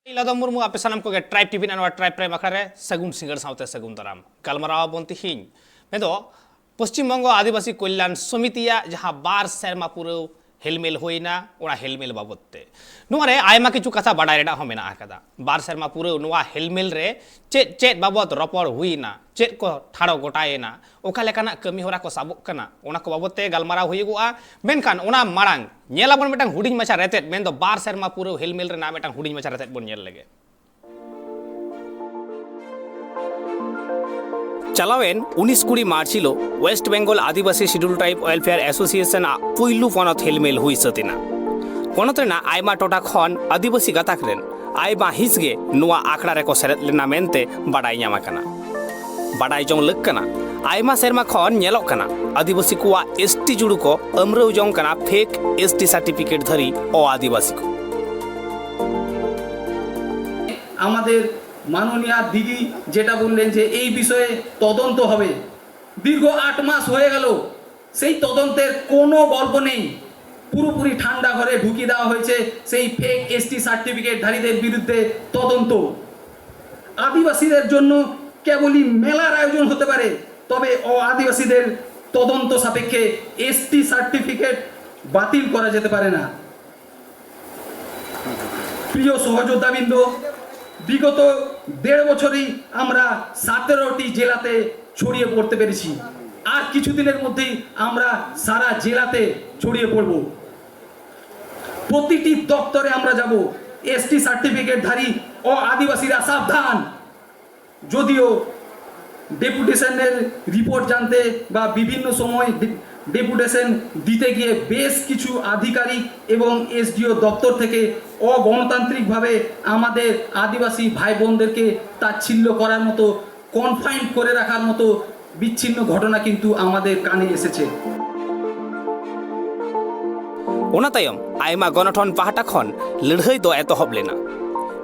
इलादा मुर्मू आपे सानम को tribe TV ना ट्राइब प्राइम आखरे सगुन सिंगर साउते सगुन दाराम गलमाराव बोंती हिं मेदो पश्चिम बंग आदिवासी कल्याण समितिया जहां बार सेरमा पुरो हेलमेल होइना ओना हेलमेल बाबतते नुआरे आयमा किछु कथा बाडाय रेडा हमेना आकादा बार सेरमा पुरो नुआ हेलमेल रे चेत चेत बाबत रपड़ हुइना चेत को ठाड़ो गोटायना ओका लेकाना कमी होरा को साबक कना ओना को बाबतते गलमाराव हुइगुआ मेनखान ओना मारांग नेलाबन मेटांग हुडिंग मचा रेतेत मेनदो बार सेरमा पुरो हेलमेल रे ना मेटांग हुडिंग मचा रेतेत बोन नेल लेगे चलावेन 19 मार्च हिलो वेस्ट बेंगल आदिवासी शेड्यूल ट्राइब वेलफेयर एसोसिएशन पुइलु पनत हेलमेल हुई सतिना पनतरेना आयमा टोटा खन आदिवासी गाताकरेन आयमा हिसगे नुआ आखड़ा रे को सेरेत लेना मेनते बाडाय ᱧᱟᱢ ᱟᱠᱟᱱᱟ बाडाय जंग लग कना आयमा सेरमा खन ᱧᱮᱞᱚᱜ कना आदिवासी कुआ एसटी जुड़ू को अमरव जंग कना फेक एसटी सर्टिफिकेट धरी ओ आदिवासी को আমাদের মাননীয় দিদি যেটা বললেন যে এই বিষয়ে তদন্ত হবে দীর্ঘ 8 মাস হয়ে গেল সেই তদন্তের কোনো গল্প নেই পুরোপুরি ঠান্ডা ঘরে ঢুকিয়ে দেওয়া হয়েছে সেই ফেক এসটি সার্টিফিকেট ধারীদের বিরুদ্ধে তদন্ত আদিবাসীদের জন্য কেবলই মেলার আয়োজন হতে পারে তবে আদিবাসীদের তদন্ত সাপেক্ষে এসটি সার্টিফিকেট বাতিল করা যেতে পারে না প্রিয় সহযোদ্ধাবৃন্দ বিগত 1.5 বছরই আমরা 17টি জেলাতে ছড়িয়ে পড়তে পেরেছি আর কিছুদিনের মধ্যেই আমরা সারা জেলাতে ছড়িয়ে পড়ব প্রতিটি দপ্তরে আমরা যাব এসটি সার্টিফিকেটধারী ও আদিবাসীরা সাবধান যদিও ডেপুটেশনের রিপোর্ট জানতে বা বিভিন্ন সময় ডেপুটেশন দিতে গিয়ে বেশ কিছু আধিকারিক এবং এসডিও দপ্তর থেকে অগণতান্ত্রিকভাবে আমাদের আদিবাসী ভাই বোনদেরকে তাচ্ছিল্য করার মতো কনফাইন করে রাখার মতো বিচ্ছিন্ন ঘটনা কিন্তু আমাদের কানে এসেছে ओना तायम आयमा गणठन पाहटा खन लड़ाई दो एतहब लेना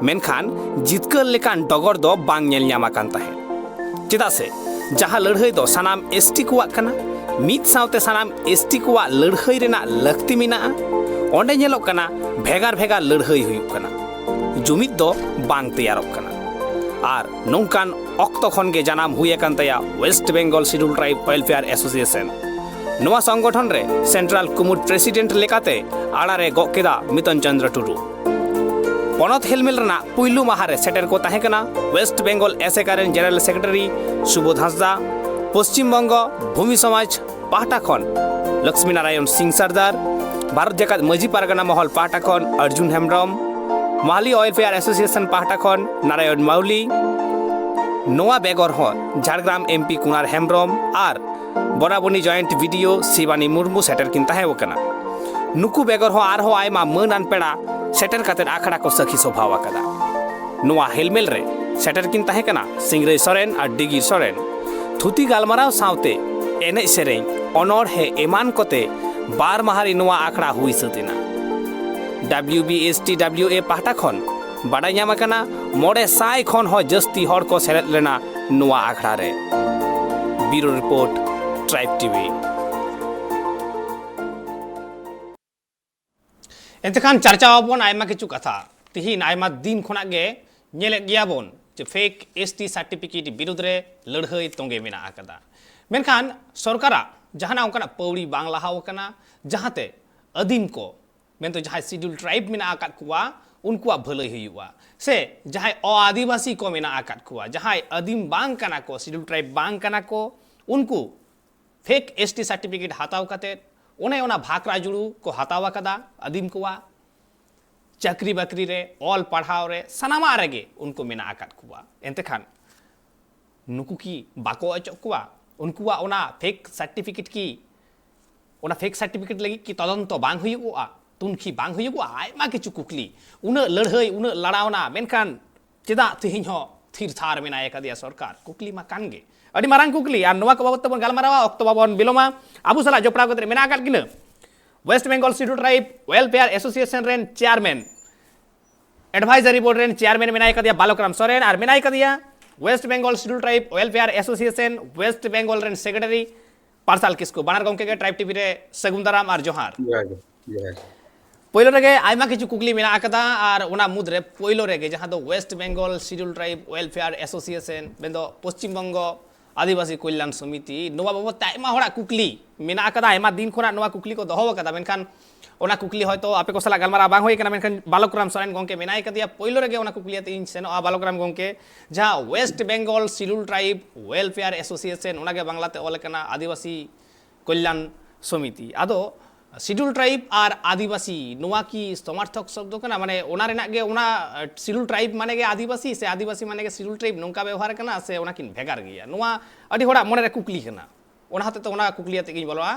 मेनखान जितकर लेकान डगर दो बांग नेल ᱧᱟᱢ आकान ताहे चेदा से जहां लड़ाई दो सानाम एसटी कुआ कना मीत सावते सानाम एसटी कुआ लड़ाई रेना लक्ति मिना ओंडे नेलोक कना भेगार भेगार लड़ाई हुयुक कना जुमित दो बांग तैयारक कना आर नोंकान अक्तो खन गे जानाम हुए कान तया West Bengal scheduled tribe welfare association नोआ संगठन रे सेंट्रल कुमुट प्रेसिडेंट लेकाते आड़ारे गकेदा मितन चंद्र टुडू पनत हेलमेल रना पुइलु माहारे सेटर को ताहे कना वेस्ट बेंगल एसएकारेन जनरल सेक्रेटरी सुबोध हांसदा पश्चिम बंग भूमि समाज पाहटा खन लक्ष्मी नारायण सिंह सरदार भारत जाकात मजी पारगना महल पाहटा खन अर्जुन हेम्ब्रम माली वेलफेयर एसोसिएशन पाहटा खन नारायण माउली नोआ बेगर हो झाड़ग्राम एमपी कुनार हेम्ब्रम आर बराबनी जॉइंट वीडियो शिवानी मुर्मू सेटर किन ताहे वकना नुकु बेगर हो आर हो आयमा मनान पेड़ा सेटर काते आखड़ा को सखी स्वभाव आकदा नोआ हेलमेल रे सेटर किन ताहे कना सिंगरे सोरेन और डिगिर सोरेन थुती गालमाराव सावते एने सेरें अनोर है एमान कोते बार माहारी नोआ आखड़ा हुई सतिना WBSTWA पाहटा खन बाडाय ᱧᱟᱢ आकाना मोड़े साय खन हो जस्ती हर को सेरेत लेना नोआ आखड़ा रे ब्यूरो रिपोर्ट ट्राइब टीवी एंतखान चर्चा बन आयमा किछु कथा तिहिन आयमा दिन खना गे नेले गियाबन जे फेक एसटी सर्टिफिकेट विरुद्ध रे लड़ाई तोंगे मेना आकदा मेनखान सरकारा जहाना उनका पौड़ी बांग लाहाव कना जहाते अदीम को मेन तो जहां शेड्यूल ट्राइब मेना आकात कुआ उनकुआ भलाई हुआ से जहां आदिवासी को मेना आकात कुआ जहां अदीम बांग कना को शेड्यूल ट्राइब बांग कना को उनको फेक एसटी सर्टिफिकेट हाताव काते ओने ओना भाकरा जुड़ू को हातावा कदा अदीम कुआ चाकरी बाकरी रे ऑल पढ़ाव रे सनामा रेगे उनको मेना आकात कुआ एंतेखान नुकु की बाको अचक कुआ उनकुआ ओना फेक सर्टिफिकेट की ओना फेक सर्टिफिकेट लगी की तदंत बांग हुयुआ तुनखी बांग हुयुआ आयमा किछु कुकली उन लड़ाई उन लड़ावना मेनखान चेदा तिहिन हो थिर थार मेना एकदिया सरकार कुकली मा कानगे अड़ी मारांग कुकली आर नोवा को बाबत बन गालमारावा अक्तो बाबन बिलोमा आबु सला जोपड़ा कते मेना काट किन West Bengal scheduled tribe welfare association रेन चेयरमैन एडवाइजरी बोर्ड रेन चेयरमैन मेना एकदिया बालकराम सोरेन आर मेना एकदिया West Bengal scheduled tribe welfare association West Bengal रेन सेक्रेटरी पार्साल किसको बानर गंके के ट्राइब टीवी रे सगुंदाराम आर जोहार पहले रेगे आयमा किछु कुकली मेना आकदा और उना मुद्रे पहले रेगे जहाँ दो West Bengal schedule tribe welfare association बेंदो पश्चिम बंगो आदिवासी कल्याण समिति नोवा बाबत आयमा हड़ा कुकली मेना आकदा आयमा दिन खोना नोवा कुकली को दोहो आकदा मेनखान ओना कुकली हयतो आपे को साला गलमारा बांग होय कना मेनखान बालकराम सोरेन गोंके मेनाय कदिया पहले रेगे ओना कुकलियाते इन सेनो बालकराम गोंके जहाँ West Bengal schedule tribe welfare association ओनागे बांग्लाते ऑल कना आदिवासी कल्याण समिति आदो शिड्यूल ट्राइब और आदिवासी नोवा की समर्थक शब्द कना माने ओना रेना गे ओना शिड्यूल ट्राइब माने गे आदिवासी से आदिवासी माने गे शिड्यूल ट्राइब नोंका व्यवहार कना से ओना किन भेगार गया नोवा अडी होड़ा मने रे कुकली कना ओना हते तो ओना कुकलियाते गिन बोलवा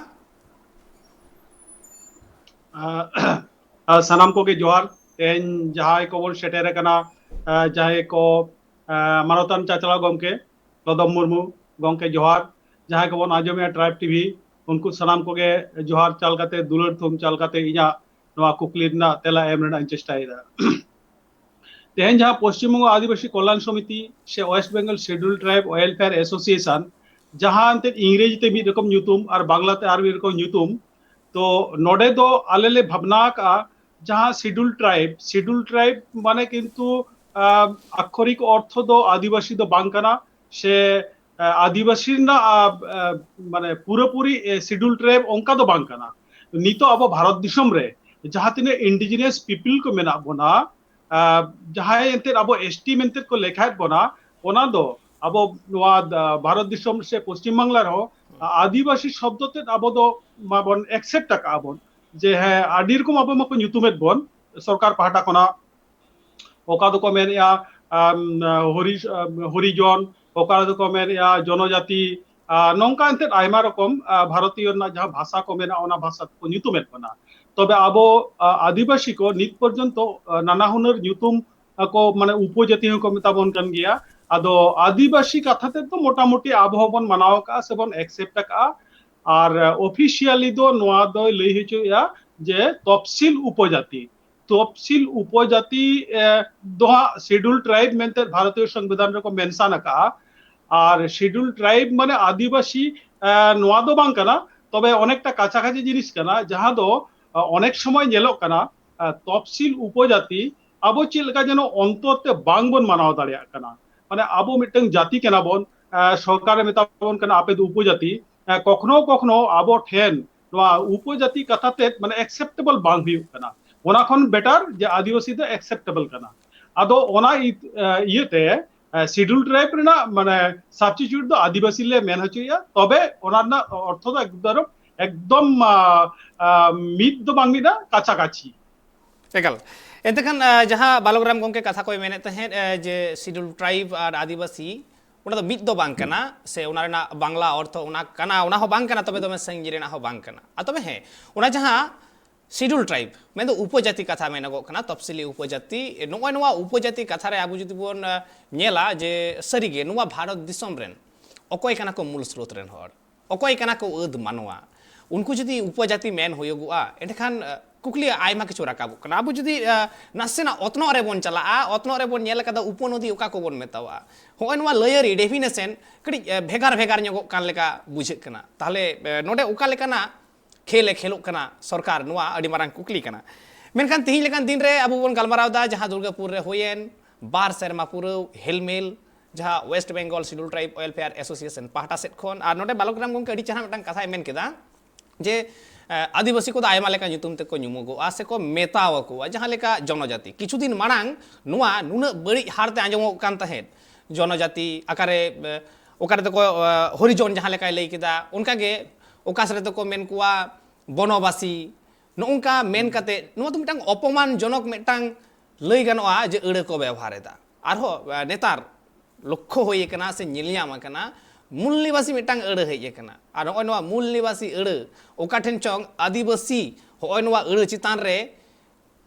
सानाम को के जोहार एन जहाय को बोल सेटेर कना जहाय को मानवतान चाचला गोमके लदम मुर्मू गोमके जोहार जहाय को बोन आजमिया ट्राइब टीवी उनको सानाम को के जोहार चाल काते दुलर थुम चाल काते इना नवा कुकली ना तेला एम रेना चेष्टायदा तेहन जहां पश्चिम बंग आदिवासी कल्याण समिति से West Bengal schedule tribe welfare association जहां अंते इंग्रेजी ते मिद रकम ᱧᱩᱛᱩᱢ और बांग्लाते आर मिद रकम ᱧᱩᱛᱩᱢ तो नोडे दो आलेले भावना का जहां शिड्यूल ट्राइब माने किंतु अक्षरिक अर्थ दो आदिवासी दो बांग कना से आदिवासी ना माने पूरापूरी शिड्यूल ट्राइब ओंका दो बांग कना नितो अब भारत दिसम रे जहां तिने इंडिजिनियस पीपल को मेना बोना जहां एंते अब एसटी मेंते को लेखायत बोना ओना दो अब नोआ भारत दिसम से पश्चिम बांग्ला रो आदिवासी शब्दते अब दो माबन एक्सेप्ट का आबन जे है आडी रकम अब मको ᱧᱩᱛᱩᱢᱮᱫ बोन सरकार पाहटा कोना ओका दो को मेनया हरिजन ओका दो को मेनया जनजाति नौका एंते आयमा रकम भारतीय ना जहां भाषा को मेना ओना भाषा को ᱧᱩᱛᱩᱢᱮᱫ कोना तबे अब आदिवासी को नित पर्यंत नाना हुनर ᱧᱩᱛᱩᱢ को माने उपजाति को मेताबन कन गया आदो आदिवासी कथाते तो मोटामुटी आबहबन मानाव का सेबन एक्सेप्ट का और ऑफिशियली दो नोआ दो लई हिचुया जे तफसिल उपजाति दो शिड्यूल ट्राइब मेंते भारतीय संविधान रे को मेंशन का और शिड्यूल ट्राइब माने आदिवासी नोआ दो बांग कना तबे अनेकटा काछाकाछि जिनिस कना जहां दो अनेक समय नेलोक कना तफसिल उपजाति आबो चेलका जेनो अंतरते बांग बन मानाव दाड़िया कना माने आबो मिटंग जाति केना बोन सरकार मेताबन कना आपे दो उपजाति कखनो कखनो आबो ठेन नोआ उपजाति कथाते माने एक्सेप्टेबल बांग हुई कना ओना खन बेटर जे आदिवासी दो एक्सेप्टेबल कना आदो ओना इयते शिड्यूल ट्राइब रेना माने सब्स्टिट्यूट दो आदिवासी ले मेन हचुया तबे ओना ना अर्थ दो एकदम मिद दो बांग मिदा काचा काची एकल एंतखान जहाँ बालकराम गोंके कथा को मेने तहें जे शिड्यूल ट्राइब और आदिवासी उना मिद दो बांग कना से उना रेना बांग्ला अर्थ उना कना उना हो बांग कना तबे दमे संगी रेना हो बांग कना आ तबे हे उना जहाँ शिड्यूल ट्राइब मेन दो उपजाति कथा मेनगो कना तफसिली उपजाति नोय नोवा उपजाति कथा रे आबु जुदि बोन नेला जे सरीगे नोवा भारत दिसम रेन अकोय कना को मूल स्रोत रेन हर अकोय कना को उद मानवा उनको जुदि उपजाति मेन होयगुआ एंडखान कुकली आयमा किछु राकाबो कना आबु जुदि नासेना अतनो रे बोन चला अतनो रे बोन नेल कदा उपनदी ओका को बोन मेतावा होय नोवा लेयर डेफिनेशन कडी भेगार भेगार ᱧᱚᱜᱚ कान लेका बुझे कना ताहले नोडे ओका लेकाना खेले खेलोक कना सरकार नोवा अडी मारांग कुकली कना मेनखान तिहिं लेकान दिन रे आबु बोन गलमारावदा जहां दुर्गापुर रे होयेन बार सेरमा पुरो हेलमेल जहां West Bengal schedule tribe welfare association पाहटा सेट खन आर नोडे बालकराम गोंके अडी चहा मिटांग कथा मेन केदा जे आदिवासी को आयमा लेका ᱧᱩᱛᱩᱢ ᱛᱮᱠᱚ ᱧᱩᱢᱚᱜᱚᱜᱼᱟ ᱥᱮᱠᱚ ᱢᱮᱛᱟᱣᱟᱠᱚᱣᱟ ᱡᱟᱦᱟᱸ ᱞᱮᱠᱟ ᱡᱚᱱᱚᱡᱟᱛᱤ ᱠᱤᱪᱷᱩ ᱫᱤᱱ ᱢᱟᱲᱟᱝ ᱱᱚᱣᱟ ᱱᱩᱱᱟᱹᱜ ᱵᱟᱹᱲᱤᱡ ᱦᱟᱨᱛᱮ ᱟᱸᱡᱚᱢᱚᱜ ᱠᱟᱱ ᱛᱟᱦᱮᱸᱫ ᱡᱚᱱᱚᱡᱟᱛᱤ ᱚᱠᱟᱨᱮ ᱫᱚᱠᱚ ᱦᱚᱨᱤᱡᱚᱱ ᱡᱟᱦᱟᱸ ᱞᱮᱠᱟᱭ ᱞᱟᱹᱭ ᱠᱮᱫᱟ ᱚᱱᱠᱟᱜᱮ ᱚᱠᱟ ᱥᱮᱫ ᱫᱚᱠᱚ ᱢᱮᱱ ᱠᱚᱣᱟ ᱵᱚᱱᱚᱵᱟᱥী ᱱᱚᱝᱠᱟ ᱢᱮᱱ ᱠᱟᱛᱮ ᱱᱚᱣᱟ ᱫᱚ ᱢᱤᱫᱴᱟᱝ ᱚᱯᱚᱢᱟᱱ ᱡᱚᱱᱚᱠ ᱢᱤᱫᱴᱟᱝ ᱞᱟᱹᱭ ᱜᱟᱱᱚᱜᱼᱟ ᱡᱮ ᱟᱹᱲᱟᱹ ᱠᱚ ᱵᱮᱣᱦᱟᱨᱮᱫᱟ ᱟᱨᱦᱚᱸ ᱱᱮᱛᱟᱨ ᱞᱚᱠᱠᱷᱚ ᱦᱩᱭ ᱟᱠᱟᱱᱟ ᱥᱮ ᱧᱮᱞ ᱧᱟᱢ ᱟᱠᱟᱱᱟ मूल निवासी मिटांग अड़ हेज और नवा मूल निवासी अड़ ओका ठेन चोंग आदिवासी होय नवा अड़ चितान रे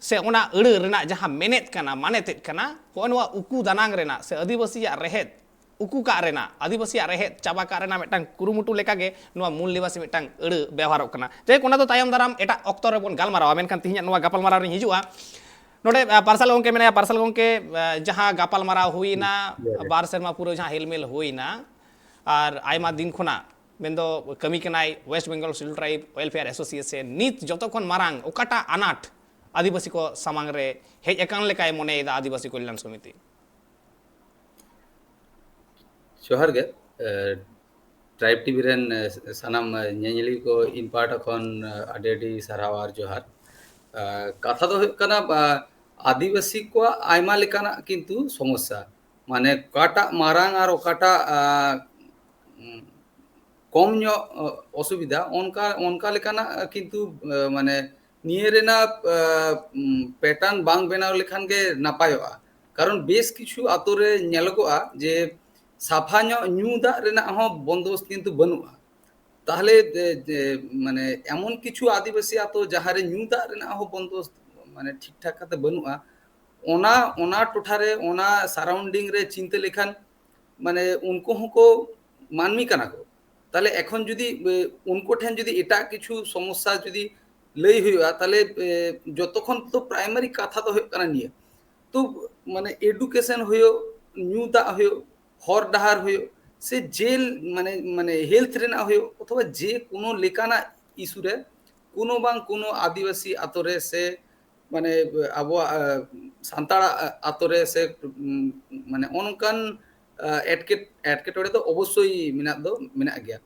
से ओना अड़ रेना जहां मेनेत कना मानेतेत कना होय नवा उकू दानांग रेना से आदिवासी या रहेत उकू का रेना आदिवासी या रहेत चाबा का रेना मिटांग कुरुमुटु लेकागे नवा मूल निवासी मिटांग अड़ व्यवहारोग कना जे कोना तो तायम दाराम एटा ऑक्तो रे बोन गालमारावा मेनखान तिहिया नवा गापल माराव रे हिजुआ नोडे पार्सल गोंके मेना पार्सल गोंके जहां गापल माराव हुईना बार सेरमा पुरो जहां हेलमेल हुईना और आयमा दिन खुना मेन्दो कमी कनाय West Bengal schedule tribe welfare association नित जतो खन मारांग ओकाटा अनाट आदिवासी को सामांग रे हेज एकान लेकाय मोनेदा आदिवासी कल्याण समिति। जोहार गे ट्राइब टीवी रेन सानाम ñeñeli को इन पार्ट खन आडे आडे साराव आर जोहार कथा दो हुयुग कना आदिवासी को आयमा लेकाना किंतु समस्या माने काटा मारांग आर ओकाटा कम ᱧᱚᱜ असुविधा उनका उनका लेकाना किंतु माने निये रेना पैटर्न बांग बेनाव लेखान गे नापायोआ कारण बेस किछु आतोरे ñeloगोआ जे साफा ᱧू दाग रेना हो बंदोबस्त किंतु बनुआ ताहले माने एमन किछु आदिवासी आतो जहारे ᱧू दाग रेना हो बंदोबस्त माने ठीक ठाक काते बनुआ ओना ओना टोठारे ओना सराउंडिंग रे चिंता लेखान माने उनको हको मानमी काना को ताहले एखन जुदी उनको ठेन जुदी एटा किछु समस्या जुदी लई हुआ ताहले जतक्षण तो प्राइमरी कथा तो हुयुग काना निये तो माने एडुकेशन हुयो ᱧू दाग हुयो हर डाहार हुयो से जेल माने माने हेल्थ रेना हुयो अथवा जे कोनो लेकाना इशू रे कोनो बांग कोनो आदिवासी आतोरे से माने अब सान्ताड़ा आतोरे से माने अनकान एटकेटोड़े तो अवश्य मेना गया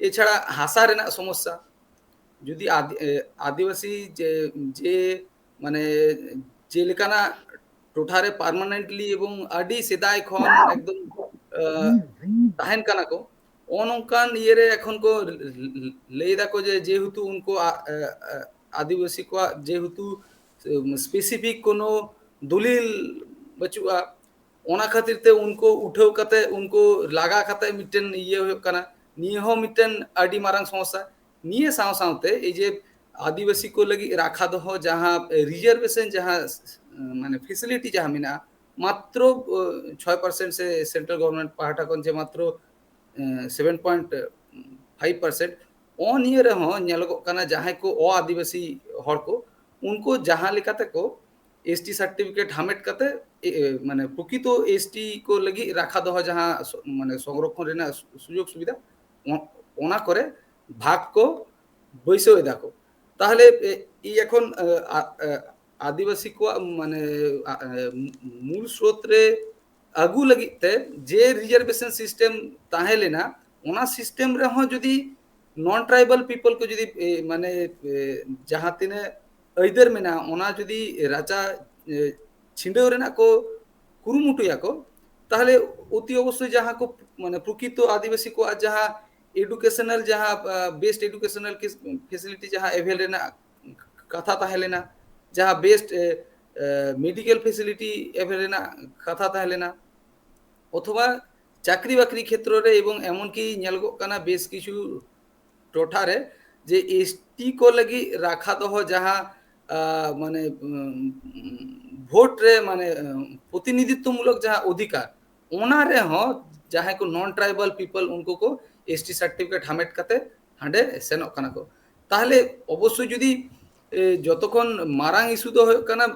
एछाड़ा हासा रेना समस्या जुदी आदिवासी जे माने जे लेकाना टोठारे पार्मानेंटली एवं आडी सेदाय खन एकदम ताहेन काना को अनकान इये एखन को लेदा को जेहेतु उनको आदिवासी को जेहेतु स्पेसिफिक कोनो दलिल बचुआ ओना खातिर ते उनको उठाव कते उनको लागा कते मिटन इये हुयुग काना निये हो मिटन आडी मारांग समस्या निये साव सावते ए जे आदिवासी को लगी राखा दो जहाँ रिजर्वेशन जहाँ माने फैसिलिटी जहाँ मिना मात्र 6% से सेंट्रल गवर्नमेंट पाहाटा कन जे मात्र 7.5% ऑन ईयर हो ñeloगो काना जहाँ को ओ आदिवासी हर को उनको जहाँ लेकाते को एसटी सर्टिफिकेट हामेट काते माने प्रकृत एसटी को लगी राखा दो जहाँ माने संरक्षण रेना सुयोग सुविधा ओना करे भाग को बैसो एदा को ताहले ई एखन आदिवासी को माने मूल स्रोत रे आगू लगिते जे रिजर्वेशन सिस्टम ताहे लेना ओना सिस्टम रे हो जदी नॉन ट्राइबल पीपल को जदी माने जहाँ तिने ऐदर मेना ओना जदी राजा छिंडव रेना को कुरुमुटुया को ताहले अति अवश्य जहाँ को माने प्रकृत आदिवासी को जहाँ एडुकेशनल जहाँ बेस्ट एडुकेशनल फैसिलिटी जहाँ एवेल रेना कथा ताहे लेना जहाँ बेस्ट मेडिकल फैसिलिटी एवेल रेना कथा ताहे लेना अथवा चाकरी बाकरी क्षेत्र रे एवं एमन की ñeलगो काना बेस किछु टोठा रे जे एसटी को लगी राखा दो जहाँ माने भोट रे माने प्रतिनिधित्वमूलक जहाँ अधिकार ओना रे हो जहाँ को नॉन ट्राइबल पीपल उनको को एसटी सर्टिफिकेट हामेट काते हांडे सेनोक काना को ताहले अवश्य जुदी যতক্ষণ মারাং ইস্যু তো কানা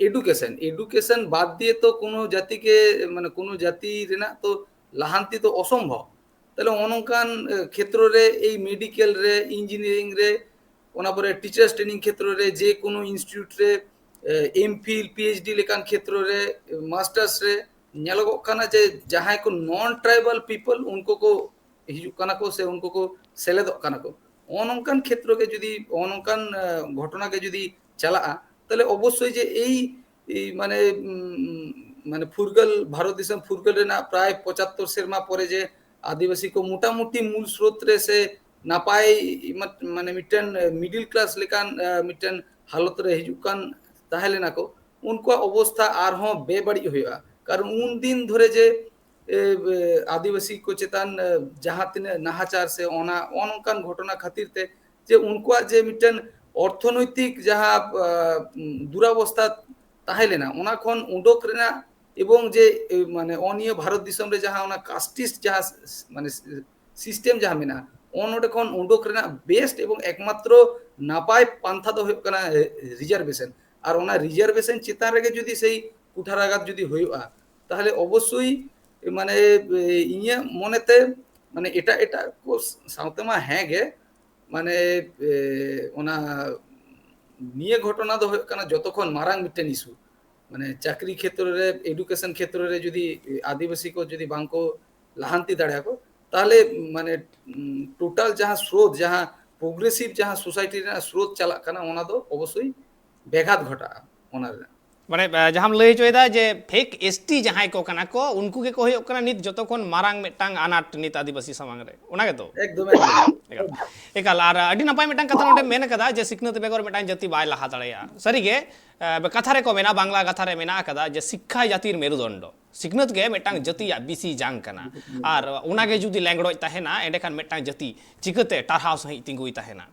এডুকেশন এডুকেশন বাদ দিয়ে তো কোনো জাতিকে মানে কোনো জাতি রেনা তো লাহান্তি তো অসম্ভব তাহলে অনকান ক্ষেত্র রে এই মেডিকেল রে ইঞ্জিনিয়ারিং রে ওনা পরে টিচার্স ট্রেনিং ক্ষেত্র রে যে কোনো ইনস্টিটিউট রে এমফিল পিএইচডি লেকান ক্ষেত্র রে মাস্টার্স রে ñeলগো কানা যে যাহাই को नॉन ट्राइबल पीपल उनको को हिजु काना को से उनको को सेलेदो काना को অনকান ক্ষেত্রকে যদি অনকান ঘটনাকে যদি চালা তাহলে অবশ্যই যে এই মানে মানে ফুরগল ভারত দেশম ফুরগল রে না প্রায় 75 সেরমা পরে যে আদিবাসী को মোটামুটি মূল স্রোত রে সে না পায় মানে মিটন মিডল ক্লাস লেকান মিটন হালত রে হিজুকান তাহলে না को उनको अवस्था আর হ বেবাড়ি হইয়া কারণ উন দিন ধরে যে आदिवासी को चेतान जहाँ तीन नाहाचार से ओना अनकान घटना खातिर ते जे उनको जे मिटन अर्थनैतिक जहाँ दुरावस्था ताहेलेना ओना खन उडोक रेना एवं जे माने अनिय भारत दिसम रे जहाँ ओना कास्टिस्ट जहाँ माने सिस्टम जहाँ मेना ओनोडे खन उडोक रेना बेस्ट एवं एकमात्र नापाय पांथा दो हुयुग काना रिजर्वेशन और ओना रिजर्वेशन चेतान रेगे जुदी सेई कुठाराघात जुदी हुयुआ ताहले अवश्यई माने इnye मोनेते माने एटा एटा को सावते मा हैं गे माने ओना নিয়ে ঘটনা দো হয়ে কানা যতক্ষণ মারাং মিটেন ইস্যু মানে চাকরি ক্ষেত্রে এডুকেশন ক্ষেত্রে যদি আদিবাসী কো যদি বাংকো লাহান্তি দাঁড়ায় কো তাহলে মানে টোটাল যাহা স্রোত যাহা প্রোগ্রেসিভ যাহা সোসাইটি স্রোত চালাক কানা ওনা দো অবশ্যই ব্যাঘাত ঘটা ওনার মানে যাহাম লই হচᱚᱭᱫᱟ যে ফেক এসটি যাহাই কো কানা কো উনকু গে কো হᱭᱚᱜ ᱠᱟᱱᱟ ᱱᱤᱛ ᱡᱚᱛᱚᱠᱷᱚᱱ ᱢᱟᱨᱟᱝ ᱢᱤᱫᱴᱟᱝ ᱟᱱᱟᱴ ᱱᱤᱛ ᱟᱹᱫᱤᱵᱟᱹᱥᱤ ᱥᱟᱢᱟᱝ ᱨᱮ ᱚᱱᱟ ᱜᱮᱛᱚ একদম ᱮᱠᱟᱞ ᱟᱨ ᱟᱹᱰᱤ ᱱᱟᱯᱟᱭ ᱢᱤᱫᱴᱟᱝ ᱠᱟᱛᱷᱟ ᱱᱚᱰᱮ ᱢᱮᱱ ᱟᱠᱟᱫᱟ ᱡᱮ ᱥᱤᱠᱷᱱᱟᱹᱛ ᱵᱮᱜᱚᱨ ᱢᱤᱫᱴᱟᱝ ᱡᱟᱹᱛᱤ ᱵᱟᱭ ᱞᱟᱦᱟ ᱫᱟᱲᱮᱭᱟᱜᱼᱟ ᱥᱟᱹᱨᱤᱜᱮ ᱠᱟᱛᱷᱟ ᱨᱮᱠᱚ ᱢᱮᱱᱟ ᱵᱟᱝᱞᱟ ᱠᱟᱛᱷᱟ ᱨᱮ ᱢᱮᱱᱟᱜ ᱟᱠᱟᱫᱟ ᱡᱮ ᱥᱤᱠᱠᱷᱟ ᱡᱟᱹᱛᱤᱨ ᱢᱮᱨᱩᱫᱚᱱᱰᱚ ᱥᱤᱠᱷᱱᱟᱹᱛ ᱜᱮ ᱢᱤᱫᱴᱟᱝ ᱡᱟᱹᱛᱤᱭᱟᱜ ᱵᱤᱥᱤ ᱡᱟᱝ ᱠᱟᱱᱟ ᱟᱨ ᱚᱱᱟᱜᱮ ᱡᱩᱫᱤ ᱞᱮᱸᱜᱲᱚᱡ ᱛᱟᱦᱮᱱᱟ ᱮᱸᱰᱮᱠᱷᱟᱱ ᱢᱤᱫᱴᱟᱝ ᱡᱟᱹᱛᱤ ᱪᱤᱠᱟᱹᱛᱮ ᱴᱟᱨᱦᱟᱣ ᱥᱟᱺᱦᱤᱡ ᱛᱤᱸᱜᱩᱭ ᱛᱟᱦᱮᱱᱟ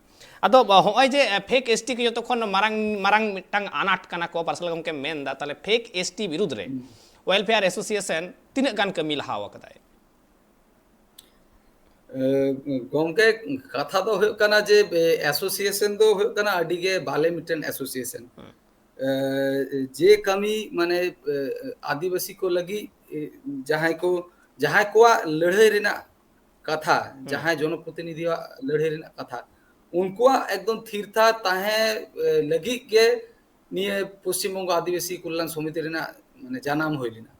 ᱟᱫᱚ ᱦᱚᱸᱜᱼᱚᱭ ᱡᱮ ᱯᱷᱮᱠ ᱮᱥᱴᱤ ᱠᱚ ᱡᱚᱛᱚᱠᱷᱚᱱ ᱢᱟᱨᱟᱝ ᱢᱟᱨᱟᱝ ᱢᱤᱫᱴᱟᱝ ᱟᱱᱟᱴ ᱠᱟᱱᱟ ᱠᱚ ᱯᱟᱨᱥᱟᱞ ᱜᱚᱢᱠᱮ ᱢᱮᱱᱫᱟ ᱛᱟᱦᱞᱮ ᱯᱷᱮᱠ ᱮᱥᱴᱤ ᱵᱤᱨᱩᱫᱽ ᱨᱮ ওয়েলফেয়ার অ্যাসোসিয়েশন তিনাᱹᱜ ᱜᱟᱱ ᱠᱟᱹᱢᱤ ᱞᱟᱦᱟᱣ ᱟᱠᱟᱫᱟᱭ গমকে কথা দো হয়ে কানা যে অ্যাসোসিয়েশন দো হয়ে কানা আডিগে ভালে মিটেন অ্যাসোসিয়েশন যে কামি মানে আদিবাসী কো লাগি যাহাই কোয়া লড়াই রেনা কথা যাহাই জনপ্রতিনিধিয়া লড়াই রেনা কথা উনকুয়া একদম থিরথা তাহে লাগি গে নিয়ে পশ্চিমবঙ্গ আদিবাসী কল্যাণ সমিতি রেনা মানে জানাম হইলিনা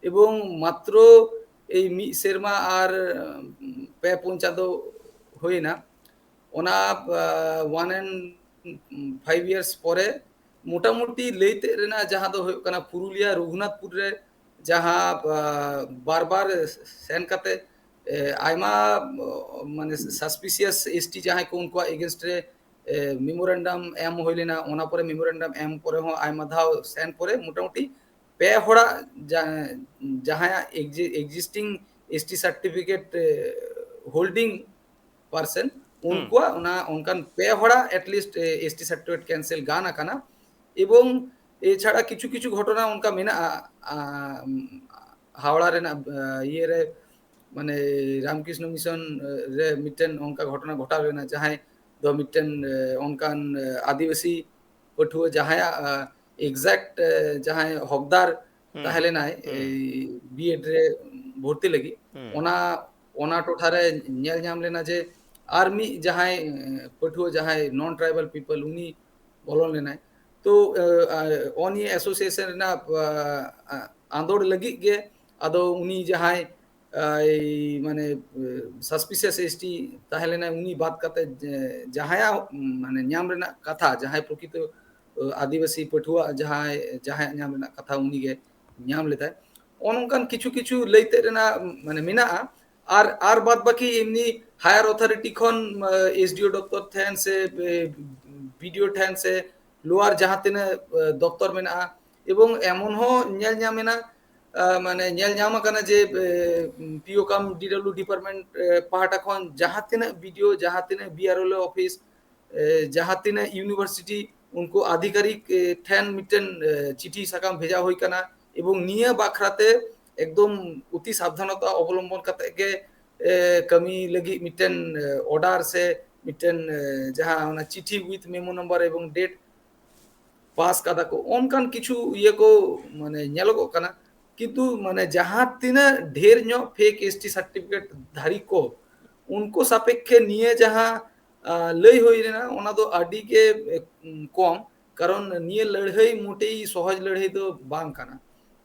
এবং মাত্র এই মি সেরমা আর পে পঞ্চাদো হই না ওনা 1.5 ইয়ার্স পরে মোটামুটি লইতে রেনা যাহা দো হয়ে কানা পুরুলিয়া রঘুনাথপুর রে যাহা বারবার সেন কাতে আইমা মানে সাসপিসিয়াস এসটি যাহাই কো উনকো এগেইনস্ট রে মেমোরেন্ডাম এম হইলেনা ওনা পরে মেমোরেন্ডাম এম পরে হ আইমা ধাও সেন পরে মোটামুটি পে হড়া যাহা existing ST certificate holding person उनको उना उनकान पे हड़ा एटलिस्ट एसटी सर्टिफिकेट कैंसिल गाना काना এবং এছাড়া কিছু কিছু ঘটনা উনকা মেনা হাওড়া রে না ইয়ে রে মানে রামকৃষ্ণ মিশন রে মিটেন উনকা ঘটনা ঘটাবে না যাহাই দ মিটেন উনকান আদিবাসী পঠুয়া যাহাই এক্সাক্ট যাহাই হকদার তাহলে নাই বিএড রে ভর্তি লাগি ওনা ওনা টোঠারে নেল নাম লেনা যে আর্মি যাহাই পঠুয়া যাহাই নন ট্রাইবাল পিপল উনি বলন লেনা তো অনি অ্যাসোসিয়েশন না আন্দোড় লাগি গে আদো উনি যাহাই এই মানে সাসপিসিয়াস এসটি তাহলে না উনি বাদ কাতে যাহাই মানে নাম রেনা কথা যাহাই প্রকৃত আদিবাসী পঠুয়া যাহাই যাহাই নাম রেনা কথা উনি গে নাম লেতা অনকান কিছু কিছু লইতে রেনা মানে মেনা আর বাদ বাকি এমনি হায়ার অথরিটি খন এসডিও দপ্তর থেন সে ভিডিও থেন সে লোয়ার যাহা তিনে দপ্তর মেনা এবং এমন হ নেল নামেনা মানে নেল নামা কানা যে পিও কাম ডিডব্লিউ ডিপার্টমেন্ট পাহাটা খন যাহা তিনে ভিডিও যাহা তিনে বিআরএল অফিস যাহা তিনে ইউনিভার্সিটি উনকো আধিকারিক থেন মিটেন চিঠি সাকাম ভেজা হই কানা এবং নিয়ে বাখরাতে একদম অতি সাবধানতা অবলম্বন কাতে গে কামি লাগি মিটেন অর্ডার সে মিটেন যাহা ওনা চিঠি উইথ মেমো নাম্বার এবং ডেট পাস কাদা কো অনকান কিছু ইয়ে কো মানে নেলগো কানা কিন্তু মানে যাহা তিনা ঢের ᱧᱚ ফেক এসটি সার্টিফিকেট ধারী কো উনকো সাপেক্ষে নিয়ে যাহা লই হই রেনা ওনা দো আডি কে কম কারণ নিয়ে লড়াই মোটেই সহজ লড়াই তো বাং কানা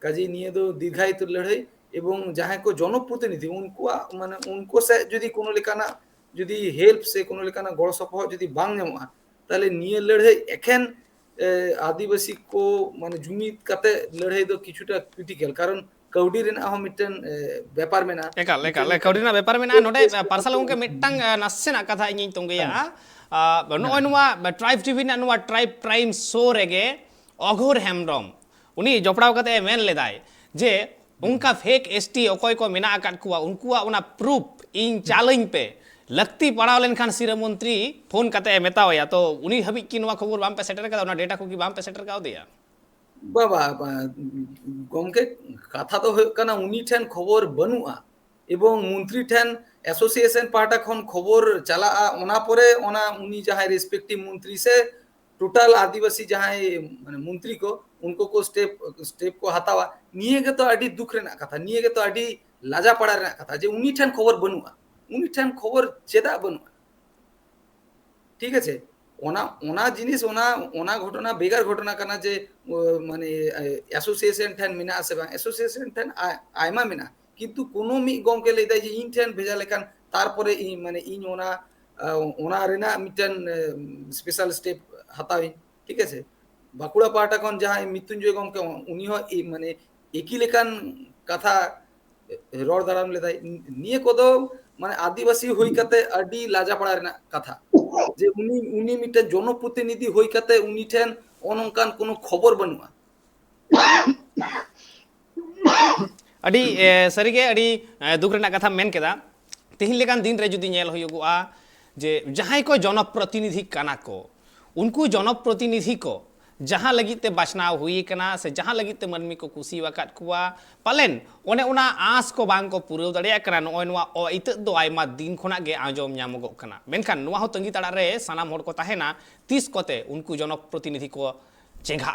কাজে নিয়ে তো দীর্ঘায়িত লড়াই এবং যাহাই কো জনপ্রতিনিধি উনকো মানে উনকো সে যদি কোনো লেকানা যদি হেল্প সে কোনো লেকানা গড় সপহ যদি বাং ᱧᱟᱢᱚᱜᱼᱟ তাহলে নিয়ে লড়াই এখন আদিবাসী কো মানে জুমিত কাতে লড়াই দো কিছুটা ক্রিটিক্যাল কারণ কাউডি রেনা হ মিটেন ব্যাপার মেনা একাল একাল কাউডি রেনা ব্যাপার মেনা নোডে পার্সাল গᱚᱢᱠᱮ মিটটাং নাসেনা কথা ইᱧ তonggeya ᱱᱚᱜᱼᱚᱭ ᱱᱚᱣᱟ ᱴᱨᱟᱭᱤᱵ ᱴᱤভᱤ ᱨᱮᱱᱟᱜ ᱱᱚᱣᱟ ᱴᱨᱟᱭᱤᱵ ᱯᱨᱟᱭᱤᱢ ᱥᱳ ᱨᱮᱜᱮ অঘোর হেমব্রম উনি জপড়াও কাতে মেন লেদাই যে উনকা ফেক এসটি অকয় কো মেনা আকাদ কুয়া উনকুয়া ওনা প্রুফ ইন চালইন পে লক্তি পড়াও লেনখান সিরা মন্ত্রী ফোন কাতে মেতাওয়া তো উনি হাবি কি নওয়া খবর বাম পে সেটার কাদা ওনা ডেটা কো কি বাম পে সেটার কাও দেয়া বাবা গমকে কথা তো হয়ে কানা উনি ঠেন খবর বানুয়া এবং মন্ত্রী ঠেন অ্যাসোসিয়েশন পার্টা খন খবর চালা ওনা পরে ওনা উনি যাহাই রেসপেক্টিভ মন্ত্রী সে টোটাল আদিবাসী যাহাই মানে মন্ত্রী কো উनको को स्टेप को हतावा নিয়ে গে তো আডি দুঃখ রেনা কথা নিয়ে গে তো আডি লাজা পড়া রেনা কথা যে উনি ঠেন খবর বানুয়া উনি ঠেন খবর চেদা বানুয়া ঠিক আছে ओना ओना जिनिस ओना ओना घटना बेगार घटना कना जे माने एसोसिएशन ठेन मेना से बांग एसोसिएशन ठेन आयमा मेना किंतु कोनो मी गमके लैदा जे इन ठेन भेजा लेखान तारपरे इन माने इन ओना ओना रेना मिटन स्पेशल स्टेप हतावी ठीक है बाकुड़ा पाटा खन जहां मृत्युंजय गमके उनी हो माने एकी लेखान कथा रड़ दाराम लेदाय निये कोदो माने आदिवासी हुई कते अडी लाजा पड़ा रेना कथा जे उनी उनी मिटे जनप्रतिनिधि हुई कते उनी ठेन अनंकान कोनो खबर बनुआ अड़ी सरीगे अड़ी दुख रेना कथा मेन केदा तिहिन लेकान दिन रे जुदी नेल हुयुगुआ जे जहां को जनप्रतिनिधि काना को उनको जनप्रतिनिधि को जहां लगी ते बाछनाव हुई कना से जहां लगी ते मनमी को कुसी वकात कुआ पालेन ओने उना आस को बांग को पुरौ दड़िया कना नोय नोआ ओ इत दो आयमा दिन खोना गे आजोम न्यामगो कना मेनखान नोआ हो तंगी ताड़ा रे सानाम होड़ को ताहेना 30 कोते उनको जनप्रतिनिधि को चेंघा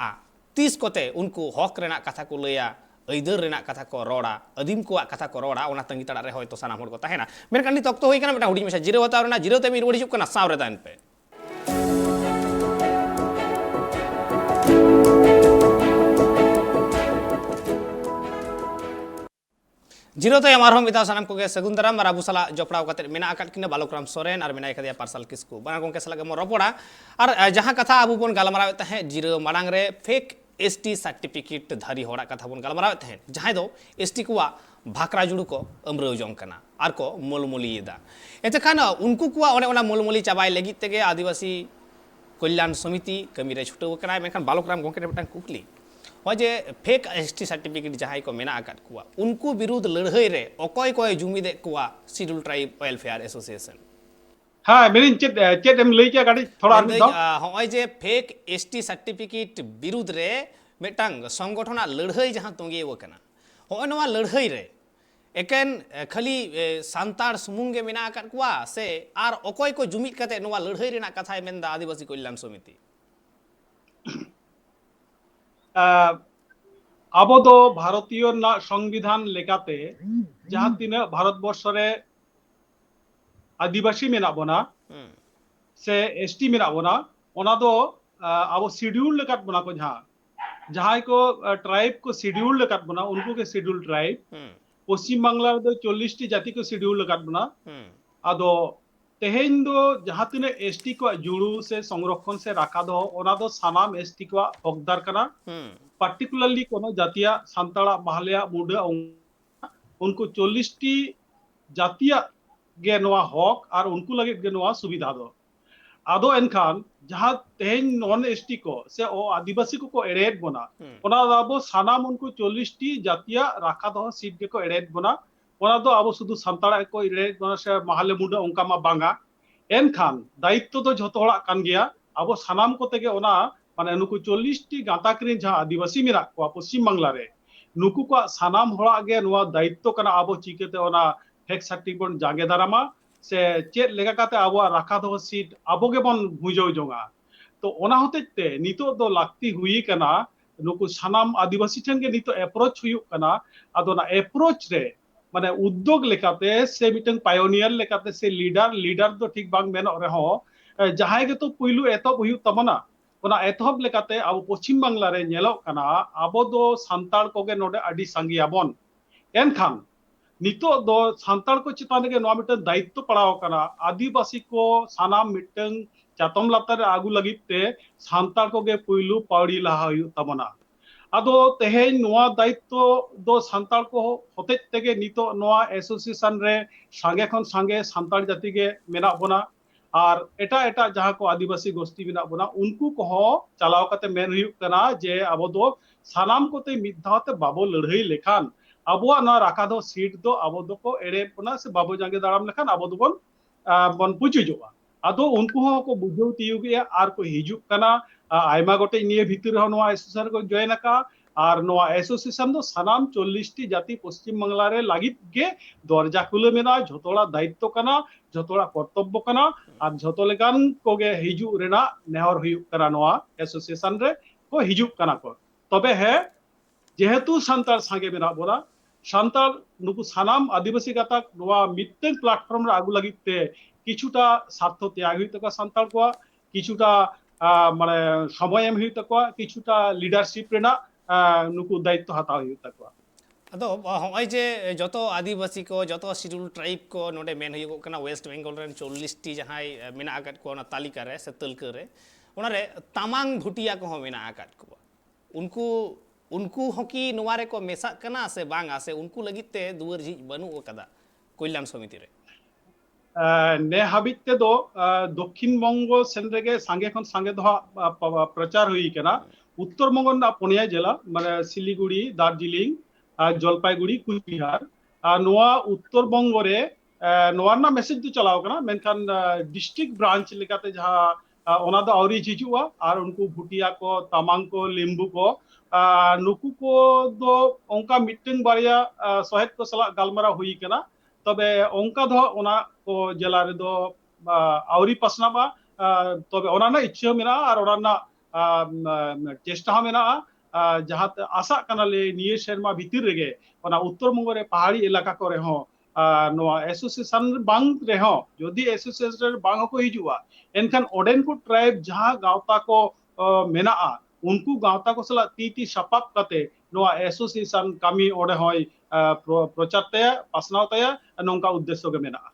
30 कोते उनको हक रेना कथा को लया ऐदर रेना कथा को रोड़ा अदीम को कथा को रोड़ा ओना तंगी ताड़ा रे होयतो सानाम होड़ को ताहेना मेनखान नि तक्तो होई कना बेटा हुडी मेसा जिरो हताव रेना जिरो ते मी रोड़ी हिजुग कना साव रे दान पे जिरो तो हमारे मिता सानाम को सगुन दाराम और आबू साला जपड़ाव कते मेना आकाट किने बालोकराम सोरेन और मेना कदिया पार्सल किसको बना गोंके साला मो रपोड़ा और जहां कथा आबू बन गालमाराव तहे जिरो माडांग रे फेक एसटी सर्टिफिकेट धारी होड़ा कथा बन गालमाराव तहे जहां दो एसटी कुआ भाकरा जुड़ू को अमरो जों कना और को मोलमोलीदा एतखान उनको कुआ ओने ओना मोलमोली चाबाय लगी तेगे आदिवासी कल्याण समिति कमी रे छुटो कना मेखान बालोकराम गोंके बेटा कुकली जे फेक एसटी सर्टिफिकेट जहां को मेना आकाट कुआ उनको विरुद्ध लड़ाई रे अकय कोय जुमिदे कुआ शेड्यूल ट्राइब वेलफेयर एसोसिएशन हाँ मेरी चेत एम लई के गाड़ी थोड़ा आर मिदा होय जे फेक एसटी सर्टिफिकेट विरुद्ध रे मेटांग संगठना लड़ाई जहां तोंगे वो कना होय नवा लड़ाई रे एकेन खाली सांतार सुमुंगे मेना आकाट कुआ से आर अकय को जुमिद कते नवा लड़ाई रेना कथाय मेनदा आदिवासी कल्याण समिति अब तो भारतीय संविधान लेकाते जहां तीन भारतवर्ष रे आदिवासी मेना बना से एसटी मेना बना ओना दो अब शेड्यूल लेकात बना को जहां को ट्राइब को शेड्यूल लेकात बना उनको के शेड्यूल ट्राइब पश्चिम बांग्ला दो 40 टी जाति को शेड्यूल लेकात बना आदो तेहेन दो जहां तीन एसटी को जुड़ू से संरक्षण से रखा दो ओना दो सानाम एसटी को हकदार कना पार्टिकुलरली कोनो जातिया सांताड़ा माहलिया मुडा उनको 40 टी जातिया गे नोआ हक और उनको लगे गे नोआ सुविधा दो आदो एनखान जहां तेहेन नॉन एसटी को से ओ आदिवासी को एरेट बना ओना आबो सानाम उनको 40 टी जातिया रखा दो सीट गे को एरेट बना ओना दो आबो शुद्ध सांताड़ा को एरेट बना से माहले मुडा उनका मा बांगा एनखान दायित्व तो झोतो हड़ा कान गया आबो सानाम को तेगे ओना माने नुकु 40 टी गाताकरी जहां आदिवासी मेरा को पश्चिम बांग्ला रे नुकु को सानाम हड़ा गे नोआ दायित्व कना आबो चिकेते ओना फेक सर्टिफिकेट जागे दारामा से चेत लेगा काते आबो रखा दो सीट आबो गे बन बुझो जोंगा तो ओना होतेते नितो दो लागती हुई कना नुकु सानाम आदिवासी ठन गे नितो अप्रोच हुई कना आदो ना अप्रोच रे माने उद्योग लेकाते से मिटन पायोनियर लेकाते से लीडर तो ठीक बांग मेन रे हो जहां गे तो पुइलु एतो हुई तमना ओना एतहब लेकाते अब पश्चिम बांग्ला रे नेलो कना आबो दो सांताल कोगे नोडे अडी सांगियाबन एनखान नितो दो सांताल को चितान के नोआ मिटन दायित्व पड़ाव कना आदिवासी को सानाम मिटन चातम लातार आगु लगिते सांताल कोगे पुइलु पावड़ी लहा हुई तमना आदो तेहेन नोआ दायित्व दो सांताल को होते तेगे नितो नोआ एसोसिएशन रे सांगे खन सांगे सांताल जाति के मेना बना और एटा एटा जहां को आदिवासी गोष्ठी मेना बना उनको को चलाव कते मेन हुई कना जे अब दो सानाम कोते मिधाते बाबो लड़ाई लेखान अबो ना राखा दो सीट दो अब दो को एड़े बना से बाबो जागे दाराम लेखान अब दो बन पुचुजोआ आदो उनको को बुझो तियुगिया आर को हिजुक कना आयमा गोटे निये भितर हो नोआ एसोसिएशन को जॉइन का और नोआ एसोसिएशन दो सानाम 40 टी जाति पश्चिम बांग्ला रे लागित गे दरजा खुले मेना झोतोड़ा दायित्व कना झोतोड़ा कर्तव्य कना और झोतो लेकान कोगे हिजु रेना नेहर हुई कना नोआ एसोसिएशन रे को हिजुक कना को तबे है जेहेतु सांताल सांगे मेना बोला सांताल नुकु सानाम आदिवासी गाता नोआ मिटन प्लेटफॉर्म रे आगु लागिते किछुटा स्वार्थ त्याग हुई तका सांताल को কিছুটা মানে সময় এম ᱦᱩᱭᱩᱜ ᱛᱟᱠᱚᱣᱟ কিছুটা লিডারশিপ ᱨᱮᱱᱟᱜ নুকু দায়িত্ব হাতাও ᱦᱩᱭᱩᱜ ᱛᱟᱠᱚᱣᱟ ᱟᱫᱚ ᱦᱚᱸᱜᱼᱚᱭ ᱡᱮ ᱡᱚᱛᱚ ᱟᱹᱫᱤᱵᱟᱹᱥᱤ ᱠᱚ ᱡᱚᱛᱚ ᱥᱤᱰᱩᱞ ᱴᱨᱟᱭᱤᱵ ᱠᱚ ᱱᱚᱰᱮ ᱢᱮᱱ ᱦᱩᱭᱩᱜᱚᱜ ᱠᱟᱱᱟ ᱳᱭᱮᱥᱴ ᱵᱮᱝᱜᱚᱞ ᱨᱮᱱ 40ᱴᱤ ᱡᱟᱦᱟᱸᱭ ᱢᱮᱱᱟᱜ ᱟᱠᱟᱫ ᱠᱚᱣᱟ ᱚᱱᱟ ᱛᱟᱹᱞᱤᱠᱟ ᱨᱮ ᱥᱮ ᱛᱟᱹᱞᱠᱟᱹ ᱨᱮ ᱚᱱᱟᱨᱮ ᱛᱟᱢᱟᱝ ᱵᱷᱩᱴᱤᱭᱟ ᱠᱚᱦᱚᱸ ᱢᱮᱱᱟᱜ ᱟᱠᱟᱫ ᱠᱚᱣᱟ ᱩᱱᱠᱩ ᱩᱱᱠᱩ ᱦᱚᱸᱠᱤ ᱱᱚᱣᱟ ᱨᱮᱠᱚ ᱢᱮᱥᱟᱜ ᱠᱟᱱᱟ ᱥᱮ ᱵᱟᱝᱟ ᱥᱮ ᱩᱱᱠᱩ ᱞᱟᱹᱜᱤᱫ ᱛᱮ ᱫᱩᱣᱟᱹᱨ ᱡᱷᱤᱡ ᱵᱟᱹᱱᱩᱜ ᱟᱠᱟᱫᱟ ᱠᱚᱞᱭᱟᱱ ᱥᱚᱢᱤᱛᱤ ᱨᱮ ᱱᱮ ᱦᱟᱹᱵᱤᱡ ᱛᱮᱫᱚ ᱫᱚᱠᱷᱤᱱ ᱵᱚᱝᱜᱚ ᱥᱮᱱ ᱨᱮᱜᱮ ᱥᱟᱸᱜᱮ ᱠᱷᱚᱱ ᱥᱟᱸᱜᱮ ᱫᱚ ᱦᱟᱸᱜ ᱯᱨᱚᱪᱟᱨ ᱦᱩᱭ ᱠᱟᱱᱟ উত্তর বঙ্গ ᱨᱮᱱᱟᱜ ᱯᱩᱱᱭᱟ ᱡᱮᱞᱟ ᱢᱟᱱᱮ ᱥᱤᱞᱤᱜᱩᱲᱤ ᱫᱟর্জিলিং জলপাইগুড়ি কুচবিহার আর নোয়া উত্তর বঙ্গ রে নোয়া ᱨᱮᱱᱟᱜ ᱢᱮᱥᱮᱡ ᱫᱚ ᱪᱟᱞᱟᱣ ᱠᱟᱱᱟ ᱢᱮᱱᱠᱷᱟᱱ ᱰᱤᱥᱴᱨᱤক্ট ᱵᱨᱟঞ্ᱪ ᱞᱮᱠᱟᱛᱮ ᱡᱟᱦᱟᱸ ᱚᱱᱟ ᱫᱚ ᱟᱹᱣᱨᱤ ᱦᱤᱡᱩᱜᱼᱟ ᱟᱨ ᱩᱱᱠᱩ ᱵᱷᱩᱴᱤᱭᱟ ᱠᱚ ᱛᱟᱢᱟᱝ ᱠᱚ ᱞᱤᱢᱵᱩ ᱠᱚ ᱱᱩᱠᱩ ᱠᱚ ᱫᱚ ᱚᱱᱠᱟ ᱢᱤᱫᱴᱟᱝ ᱵᱟᱨᱭᱟ ᱥᱚᱦᱮᱫ ᱠᱚ ᱥᱟᱞᱟᱜ ᱜᱟᱞᱢᱟᱨᱟᱣ ᱦᱩᱭ ᱠᱟᱱᱟ তবে অঙ্কা ᱫᱚ ᱚᱱᱟ ᱠᱚ ᱡᱮᱞᱟ ᱨᱮᱫᱚ আউরি পাসনাবা তবে ᱚᱱᱟ ᱨᱮᱱᱟᱜ ᱤᱪᱪᱷᱟᱹ ᱢᱮᱱᱟᱜᱼᱟ ᱟᱨ ᱚᱱᱟ ᱨᱮᱱᱟᱜ ᱪᱮᱥᱴᱟ ᱦᱚᱸ ᱢᱮᱱᱟᱜᱼᱟ ᱡᱟᱦᱟᱸᱛᱮ ᱟᱥᱟᱜ ᱠᱟᱱᱟᱞᱮ ᱱᱤᱭᱟᱹ ᱥᱮᱨᱢᱟ ᱵᱷᱤᱛᱤᱨ ᱨᱮᱜᱮ ᱚᱱᱟ ᱩত্তর বঙ্গ ᱨᱮ পাহাড়ি এলাকা ᱠᱚᱨᱮ ᱦᱚᱸ ᱱᱚᱣᱟ এসোসিয়েশন ᱵᱟᱝ ᱨᱮᱦᱚᱸ ᱡᱩᱫᱤ এসোসিয়েশন ᱵᱟᱝ ᱦᱚᱸᱠᱚ ᱦᱤᱡᱩᱜᱼᱟ ᱮᱱᱠᱷᱟᱱ ᱚᱸᱰᱮᱱ ᱠᱚ ᱴᱨᱟᱭᱤᱵ ᱡᱟᱦᱟᱸ ᱜᱟᱶᱛᱟ ᱠᱚ ᱢᱮᱱᱟᱜᱼᱟ ᱩᱱᱠᱩ ᱜᱟᱶᱛᱟ ᱠᱚ ᱥᱟᱞᱟᱜ ᱛᱤ ᱥᱟᱯᱟᱵ ᱠᱟᱛᱮ ᱱᱚᱣᱟ এসোসিয়েশন ᱠᱟᱹᱢᱤ ᱚᱸᱰᱮ ᱦᱚᱸᱭ ᱯᱨᱚᱪᱟᱨ ᱛᱟᱭᱟ ᱯᱟᱥᱱᱟᱣ ᱛᱟᱭᱟ ᱱᱚᱝᱠᱟ ᱩᱫᱽᱫᱮᱥᱥᱚ ᱜᱮ ᱢᱮᱱᱟᱜᱼᱟ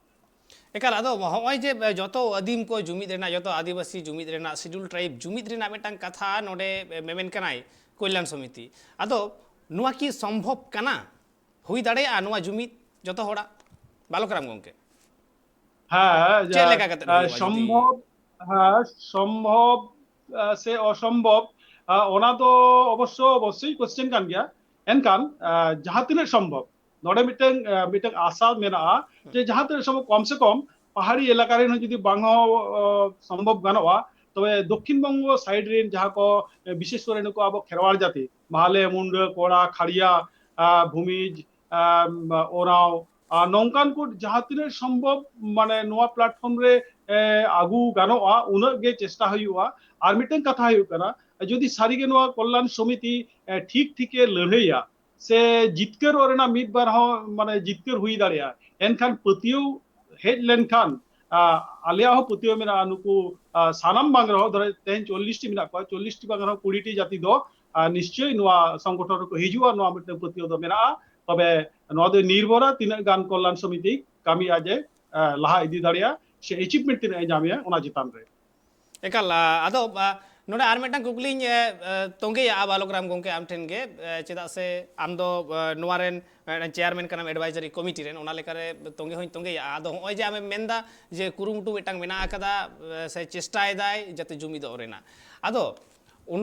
ᱮᱠᱟᱞ ᱟᱫᱚ ᱦᱚᱸᱜᱼᱚᱭ ᱡᱮ ᱡᱚᱛᱚ ᱟᱹᱫᱤᱢ ᱠᱚ ᱡᱩᱢᱤᱫ ᱨᱮᱱᱟᱜ ᱡᱚᱛᱚ ᱟᱹᱫᱤᱵᱟᱹᱥᱤ ᱡᱩᱢᱤᱫ ᱨᱮᱱᱟᱜ ᱥᱤᱰᱩᱞ ᱴᱨᱟᱭᱤᱵ ᱡᱩᱢᱤᱫ ᱨᱮᱱᱟᱜ ᱢᱤᱫᱴᱟᱝ ᱠᱟᱛᱷᱟ ᱱᱚᱰᱮ ᱢᱮᱢᱮᱱ ᱠᱟᱱᱟᱭ ᱠᱚᱞᱭᱟᱱ ᱥᱚᱢᱤᱛᱤ ᱟᱫᱚ ᱱᱚᱣᱟ ᱠᱤ ᱥᱚᱢᱵᱷᱚᱵ ᱠᱟᱱᱟ ᱦᱩᱭ ᱫᱟᱲᱮᱭᱟᱜᱼᱟ ᱱᱚᱣᱟ ᱡᱩᱢᱤᱫ ᱡᱚᱛᱚ ᱦᱚᱲᱟᱜ ᱵᱟᱞᱚᱠᱨᱟᱢ ᱜᱚᱝᱠᱮ হ্যাঁ ᱪᱮᱫ ᱞᱮᱠᱟ ᱠᱟᱛᱮ ᱦᱩᱭᱩᱜᱼᱟ ᱡᱩᱫᱤ সম্ভব হ্যাঁ সম্ভব সে অসম্ভব ওনা তো অবশ্যই কোশ্চেন কান গিয়া এনকান যাহা তিনাᱹᱜ সম্ভব নড়ে মিটeng মিটeng আশা মেনাᱜᱼᱟ যে যাহা তিনাᱹᱜ সম্ভব কম সে কম পাহাড়ি এলাকা রেন যদি বাং সম্ভব গানোᱜᱼᱟ তবে দক্ষিণ বঙ্গ সাইড রেন যাহা কো বিশেষ করে নুকু আবো খেরওয়াড় জাতি মাহালে মুন্ডা কোড়া খাড়িয়া ভূমিজ ওরাও নংকান কো যাহা তিনাᱹᱜ সম্ভব মানে নোয়া প্ল্যাটফর্ম রে আগু গানোᱜᱼᱟ উনাᱹᱜ গে চেষ্টা ᱦᱩᱭᱩᱜᱼᱟ আর মিটeng কথা ᱦᱩᱭᱩᱜ ᱠᱟᱱᱟ যদি সারিগে নোয়া কল্যাণ সমিতি ঠিক ঠিকে লড়াইয়া সে জিতকার ওরেনা মিদ বার হᱚᱸ মানে জিতকার হুই দাᱲᱮᱭᱟᱜᱼᱟ এনখান পতিও হেড লেনখান আলিয়া হᱚᱸ পতিও মেনা নুকু সানাম বাং রহ ধরে তেহেন 40টি মেনা কয় 40টি বাং রহ 20টি জাতি ᱫᱚ নিশ্চয়ই নোয়া সংগঠন ᱨᱮᱠᱚ ᱦᱤᱡᱩᱜᱼᱟ নোয়া মিটeng পতিও ᱫᱚ ᱢᱮᱱᱟᱜᱼᱟ তবে নোয়া ᱫᱚ নির্ভরা তিনাᱹᱜ গান কল্যাণ সমিতি কামি আজে লাহা ইদি দাড়ᱮᱭᱟᱜᱼᱟ ᱥᱮ ᱮᱪᱤভᱢᱮᱱᱴ ᱛᱤᱱᱟᱹᱜ ᱮ ᱧᱟᱢᱮᱭᱟ ᱚᱱᱟ ᱪᱮᱛᱟᱱ ᱨᱮ ᱮᱠᱟᱞ ᱟᱫᱚ ᱱᱚᱰᱮ ᱟᱨ ᱢᱤᱫᱴᱟᱝ ᱠᱩᱠᱞᱤᱧ ᱛᱚᱸᱜᱮᱭᱟ ᱵᱟᱞᱚᱠᱨᱟᱢ ᱜᱚᱝᱠᱮ ᱟᱢ ᱴᱷᱮᱱ ᱜᱮ ᱪᱮᱫᱟᱜ ᱥᱮ ᱟᱢ ᱫᱚ ᱱᱚᱣᱟ ᱨᱮᱱ ᱪᱮᱭᱟᱨᱢᱮᱱ ᱠᱟᱱᱟᱢ ᱮᱰভাইᱡᱟরি ᱠᱚᱢᱤᱴᱤ ᱨᱮᱱ ᱚᱱᱟ ᱞᱮᱠᱟᱨᱮ ᱛᱚᱸᱜᱮ ᱦᱚᱸᱧ ᱛᱚᱸᱜᱮᱭᱟ ᱟᱫᱚ ᱦᱚᱸᱜᱼᱚᱭ ᱡᱮ ᱟᱢᱮᱢ ᱢᱮᱱᱫᱟ ᱡᱮ ᱠᱩᱨᱩᱢᱩᱴᱩ ᱢᱤᱫᱴᱟᱝ ᱢᱮᱱᱟᱜ ᱟᱠᱟᱫᱟ ᱥᱮ ᱪᱮᱥᱴᱟᱭᱮᱫᱟᱭ ᱡᱟᱛᱮ ᱡᱩᱢᱤᱫᱚᱜ ᱨᱮᱱᱟᱜ ᱟᱫᱚ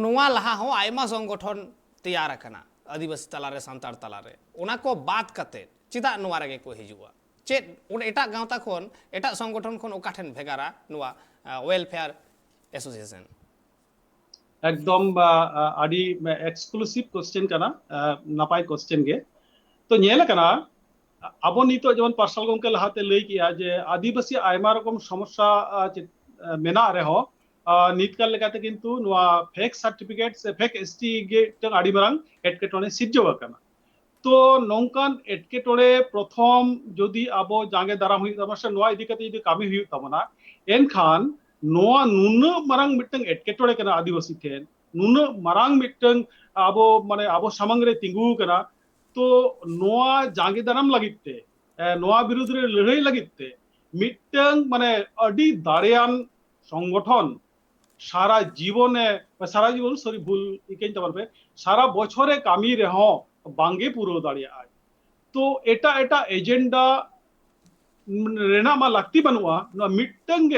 ᱱᱚᱣᱟ ᱞᱟᱦᱟ ᱦᱚᱸ ᱟᱭᱢᱟ ᱥᱚᱝᱜᱚᱴᱷᱚᱱ ᱛᱮᱭᱟᱨ ᱟᱠᱟᱱᱟ ᱟᱹᱫᱤᱵᱟᱹᱥᱤ ᱛᱟᱞᱟᱨᱮ ᱥᱟᱱᱛᱟᱲ ᱛᱟᱞᱟᱨᱮ ᱚᱱᱟ ᱠᱚ ᱵᱟᱫ ᱠᱟᱛᱮ ᱪᱮᱫᱟᱜ ᱱᱚᱣᱟ ᱨᱮᱜᱮ ᱠᱚ ᱦᱤᱡᱩᱜᱼᱟ ᱪᱮᱫ ᱮᱴᱟᱜ ᱜᱟᱶᱛᱟ ᱠᱷᱚᱱ ᱮᱴᱟᱜ ᱥᱚᱝᱜᱚᱴᱷᱚᱱ ᱠᱷᱚᱱ ᱚᱠᱟ ᱴᱷᱮᱱ ᱵᱷᱮᱜᱟᱨᱟ ᱱᱚᱣᱟ ওয়েলফেয়ার অ্যাসোসিয়েশন একদম আডি এক্সক্লুসিভ কোশ্চেন কানা নাপাই কোশ্চেন গে তো ᱧᱮᱞ ᱠᱟᱱᱟ ᱟᱵᱚ ᱱᱤᱛᱚᱜ ᱡᱮᱢᱚᱱ ᱯᱟᱨᱥᱟᱞ ᱜᱚᱝᱠᱮ ᱞᱟᱦᱟᱛᱮ ᱞᱟᱹᱭ ᱠᱮᱜᱼᱟ ᱡᱮ ᱟᱹᱫᱤᱵᱟᱹᱥᱤ ᱟᱭᱢᱟ ᱨᱚᱠᱚᱢ সমস্যা মেনাᱜ ᱨᱮᱦᱚᱸ ᱱᱤᱛᱠᱟᱞ ᱞᱮᱠᱟᱛᱮ ᱠᱤᱱᱛᱩ ᱱᱚᱣᱟ ᱯᱷᱮᱠ ᱥᱟর্টিফিকেট ᱥᱮ ᱯᱷᱮᱠ ᱮᱥᱴᱤ ᱜᱮ ᱴᱟᱝ ᱟᱹᱰᱤ ᱢᱟᱨᱟᱝ এটকেᱴᱚᱬᱮ ᱥᱤᱨᱡᱟᱹᱣ ᱟᱠᱟᱱᱟ তো নংকান এটকেটᱚᱬᱮ প্রথম যদি আবো জাঙ্গে দারাম হুᱭᱩᱜ ᱛᱟᱵᱚᱱᱟ ᱥᱮ ᱱᱚᱣᱟ ᱤᱫᱤ ᱠᱟᱛᱮ ᱡᱩᱫᱤ ᱠᱟᱹᱢᱤ ᱦᱩᱭᱩᱜ ᱛᱟᱵᱚᱱᱟ ᱮᱱᱠᱷᱟᱱ ᱱᱚᱣᱟ ᱱᱩᱱᱟᱹᱜ ᱢᱟᱨᱟᱝ ᱢᱤᱫᱴᱟᱝ এটকেᱴᱚᱬᱮ ᱠᱟᱱᱟ ᱟᱹᱫᱤᱵᱟᱹᱥᱤ ᱴᱷᱮᱱ ᱱᱩᱱᱟᱹᱜ ᱢᱟᱨᱟᱝ ᱢᱤᱫᱴᱟᱝ ᱟᱵᱚ ᱢᱟᱱᱮ ᱟᱵᱚ ᱥᱟᱢᱟᱝ ᱨᱮ ᱛᱤᱸᱜᱩ ᱠᱟᱱᱟ তো নোয়া জাঙ্গে দারাম লাগিত তে নোয়া বিরুদ্ধ রে লড়াই লাগিত তে মিটটাং মানে আডি দাড়েয়ান সংগঠন সারা জীবনে সারা জীবন সরি ভুল ইকেন তারপরে সারা বছরে কামি রেহ বাঙ্গে পুরো দাড়িয়ায় তো এটা এটা এজেন্ডা রেনা মা লাগতি বানুয়া নো মিটটাং গে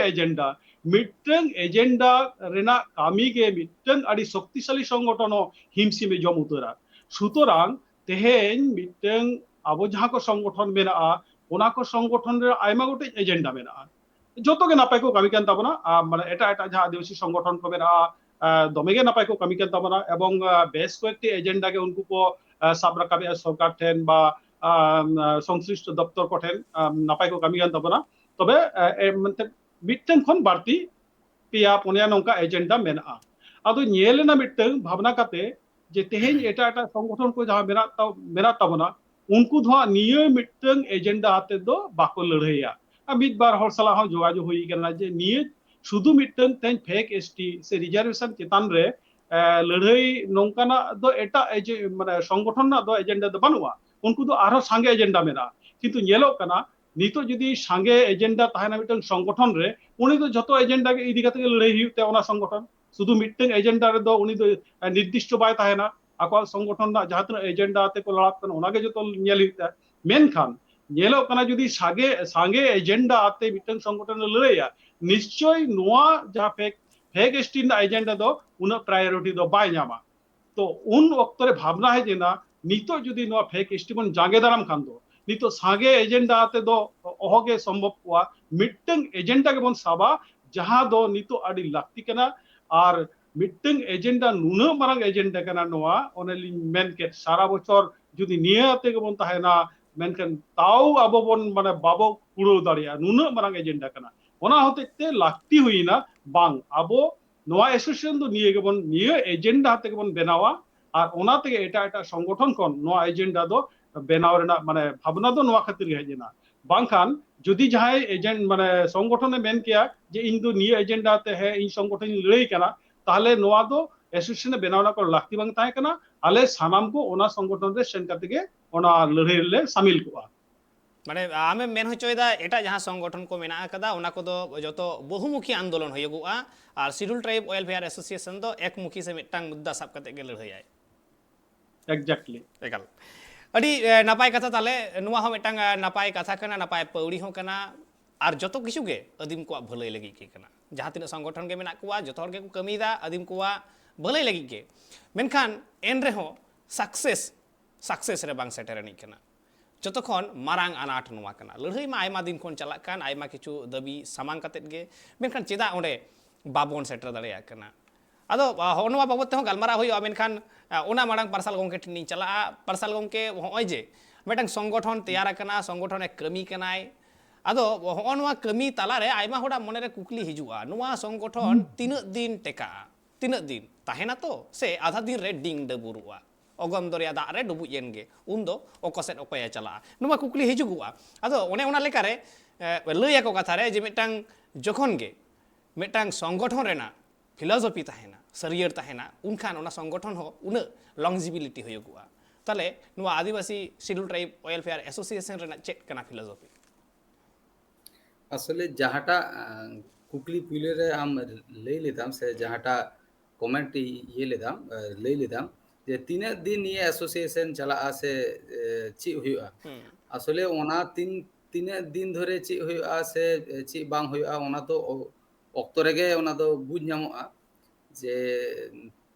এজেন্ডা রেনা কামি গে মিটটাং আডি শক্তিশালী সংগঠন হিমসিমে জম উতরা সুতরাং তেহেন মিটটাং আবো যাহা কো সংগঠন মেনাᱜᱼᱟ ওনা কো সংগঠন রে আইমা গোটে এজেন্ডা মেনাᱜᱼᱟ যত গে নাপাই কো কামি কান তাবনা মানে এটা এটা যাহা আদিবাসী সংগঠন কো মেনাᱜᱼᱟ দমে গে নাপাই কো কামি কান তাবনা এবং বেশ কয়েকটি এজেন্ডা গে উনকু কো সাব রাকাবে সরকার ঠেন বা সংশ্লিষ্ট দপ্তর কো ঠেন নাপাই কো কামি কান তাবনা তবে মিটটাং খন বাড়তি পিয়া পনিয়া নংকা এজেন্ডা মেনাᱜᱼᱟ আদো ᱧᱮᱞᱮᱱᱟ মিটটাং ভাবনা কাতে যে তেহেন এটা এটা সংগঠন কো যাহা মেনাᱜ তাবনা उनको धो निये मिटंग एजेंडा आते दो बाको लड़ाइया मिद बार हर सला जोगाजो हुई करना जे निये শুধু মিটটাং তেন ফেক এসটি সে রিজার্ভেশন চেতান রে লড়াই নংকানা দো এটা মানে সংগঠন না দো এজেন্ডা দো বানুয়া উনকু দো আরো সাঙ্গে এজেন্ডা মেনা কিন্তু ñeলক কানা নিতো যদি সাঙ্গে এজেন্ডা তাহেনা মিটটাং সংগঠন রে উনি তো যত এজেন্ডা ইদি কাতে লড়াই হুᱭᱩᱜ তে ওনা সংগঠন শুধু মিটটাং এজেন্ডা রে দো উনি দো নির্দিষ্ট বাই তাহেনা আকোয়াল সংগঠন না যাহাতে এজেন্ডা আতে কো লড়াক কানা ওনাগে যত ñেল হুᱭᱩᱜ তে মেনখান ñeলক কানা যদি সাঙ্গে সাঙ্গে এজেন্ডা আতে মিটটাং সংগঠন লড়াইয়া নিশ্চয় নোয়া যা ফেক ফেক এসটি না এজেন্ডা দো উনা প্রায়োরিটি দো বাই ñামা তো উন অক্তরে ভাবনা হয় যে না নিতো যদি নোয়া ফেক এসটি বন জাগে দারাম খান দো নিতো সাগে এজেন্ডা আতে দো অহগে সম্ভব কোয়া মিটটাং এজেন্ডা কে বন সাবা যাহা দো নিতো আডি লাক্তি কেনা আর মিটটাং এজেন্ডা নুনা মারাং এজেন্ডা কেনা নোয়া অনেলি মেনকে সারা বছর যদি নিয়ে আতে কে বন তাহেনা মেনকেন তাও আবো বন মানে বাবো কুড়ো দাঁড়িয়া নুনা মারাং এজেন্ডা কেনা ওনা হতে লাক্তি হুই না বাং আবো নোয়া এসোসিয়েশন তো নিয়ে গেবন নিয়ে এজেন্ডা হাতে গেবন বেনাওয়া আর ওনা থেকে এটা সংগঠন কোন নোয়া এজেন্ডা দো বেনাও রেনা মানে ভাবনা দো নোয়া খাতির গে না বাংখান যদি যাহাই এজেন্ট মানে সংগঠনে মেন কিয়া যে ইন দো নিয়ে এজেন্ডা তে হে ইন সংগঠন লড়াই কেনা তাহলে নোয়া দো এসোসিয়েশনে বেনাও না কর লাক্তি বাং তাহে কেনা আলে সানাম को ওনা সংগঠন রে সেন কাতে গে ওনা লড়াই লে শামিল কোয়া মানে আমি মেন হচয়দা এটা যাহা সংগঠন को মেনা আকাদা ওনা को दो যত বহুমুখী আন্দোলন হয়গুआ আর শিডিউল ট্রাইব ওয়েলফেয়ার এসোসিয়েশন দো একমুখী সে মিটাং মুদ্দা সাব কাতে গে লড়াই এক্স্যাক্টলি একাল আদি নাপাই কথা তালে নুয়া হো মিটাং নাপাই কথা কানা নাপাই পৌড়ি হো কানা আর যত কিছু গে আদিম को भलाई लगी के काना जहाँ तीन संगठन के मेना कुआ जत हर के को कमीदा आदिम को भलाई लगी के मेनखान एन रे हो सक्सेस रे बांग सेटेरनी काना যতক্ষণ মারাং আনাট নোয়া কানা লড়াই মা আইমা দিন খন চালাক কান আইমা কিছু দাবি সামাং কাতেত গে মেনখান চেদা ওঁডে বাবন সেটের দাঁড়িয়ে কানা আদো হনवा বাবদ তেহ গালমারা হইয়া মেনখান ওনা মারাং পার্সাল গমকে টিনি চালা পার্সাল গমকে হই যে মেটাং সংগঠন তৈয়ার কানা সংগঠনে কর্মী কানাই আদো হনवा কর্মী তালারে আইমা হড়া মনেরে কুকলি হিজুয়া নোয়া সংগঠন তিনক দিন টেকা তিনক দিন তাহেনা তো সে আধা দিন রে ডিং ডবুরুয়া অগম দরিয়া দা রে ডুবু येन गे उन दो ओकसेट ओकया चला नुमा कुकली हिजुगुआ आदो ओने ओना लेकारे लय को कथा रे जे मिटांग जखन गे मिटांग संगठन रेना फिलॉसफी ताहेना सरियर ताहेना उनखान ओना संगठन हो उन लॉन्जिबिलिटी होयगुआ ताले नुवा Adivasi schedule tribe welfare association रेना चेक कना फिलॉसफी আসলে যাহাটা কুকলি পিলেরে আম লই লিতাম সে যাহাটা কমেন্ট ইয়ে লিতাম লই লিতাম যে তিনে দিন নিয়ে অ্যাসোসিয়েশন চালা আছে চি হুইয়া আসলে ওনা তিনে দিন ধরে চি হুইয়া সে চি বাং হুইয়া ওনা তো অক্ত রেগে ওনা তো বুঝ ñামোয়া যে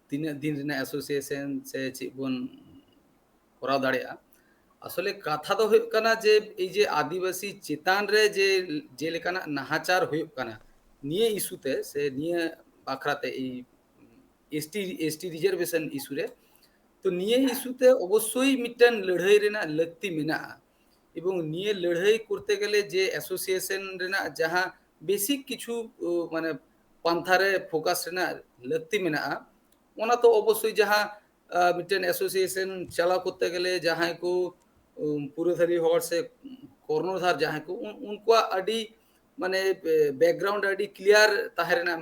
তিনে দিন রেনা অ্যাসোসিয়েশন সে চি বন করাও দাঁড়িয়া আসলে কথা তো হুইক কানা যে এই যে আদিবাসী চেতান রে যে লেকানা নাহাচার হুইক কানা নিয়ে ইস্যুতে সে নিয়ে বাখরাতে এই এসটি রিজার্ভেশন ইস্যুরে তো নিয়ে ইস্যুতে অবশ্যই মিটান লড়াই রেনা লাগতি মেনা এবং নিয়ে লড়াই করতে গেলে যে অ্যাসোসিয়েশন রেনা যাহা বেসিক কিছু মানে পান্থারে ফোকাস রেনা লাগতি মেনা ওনা তো অবশ্যই যাহা মিটান অ্যাসোসিয়েশন চালা করতে গেলে যাহাই কো পুরোধারি হওয়ার সে কর্ণধার যাহাই কো উনকো আডি মানে ব্যাকগ্রাউন্ড আডি ক্লিয়ার তাহের না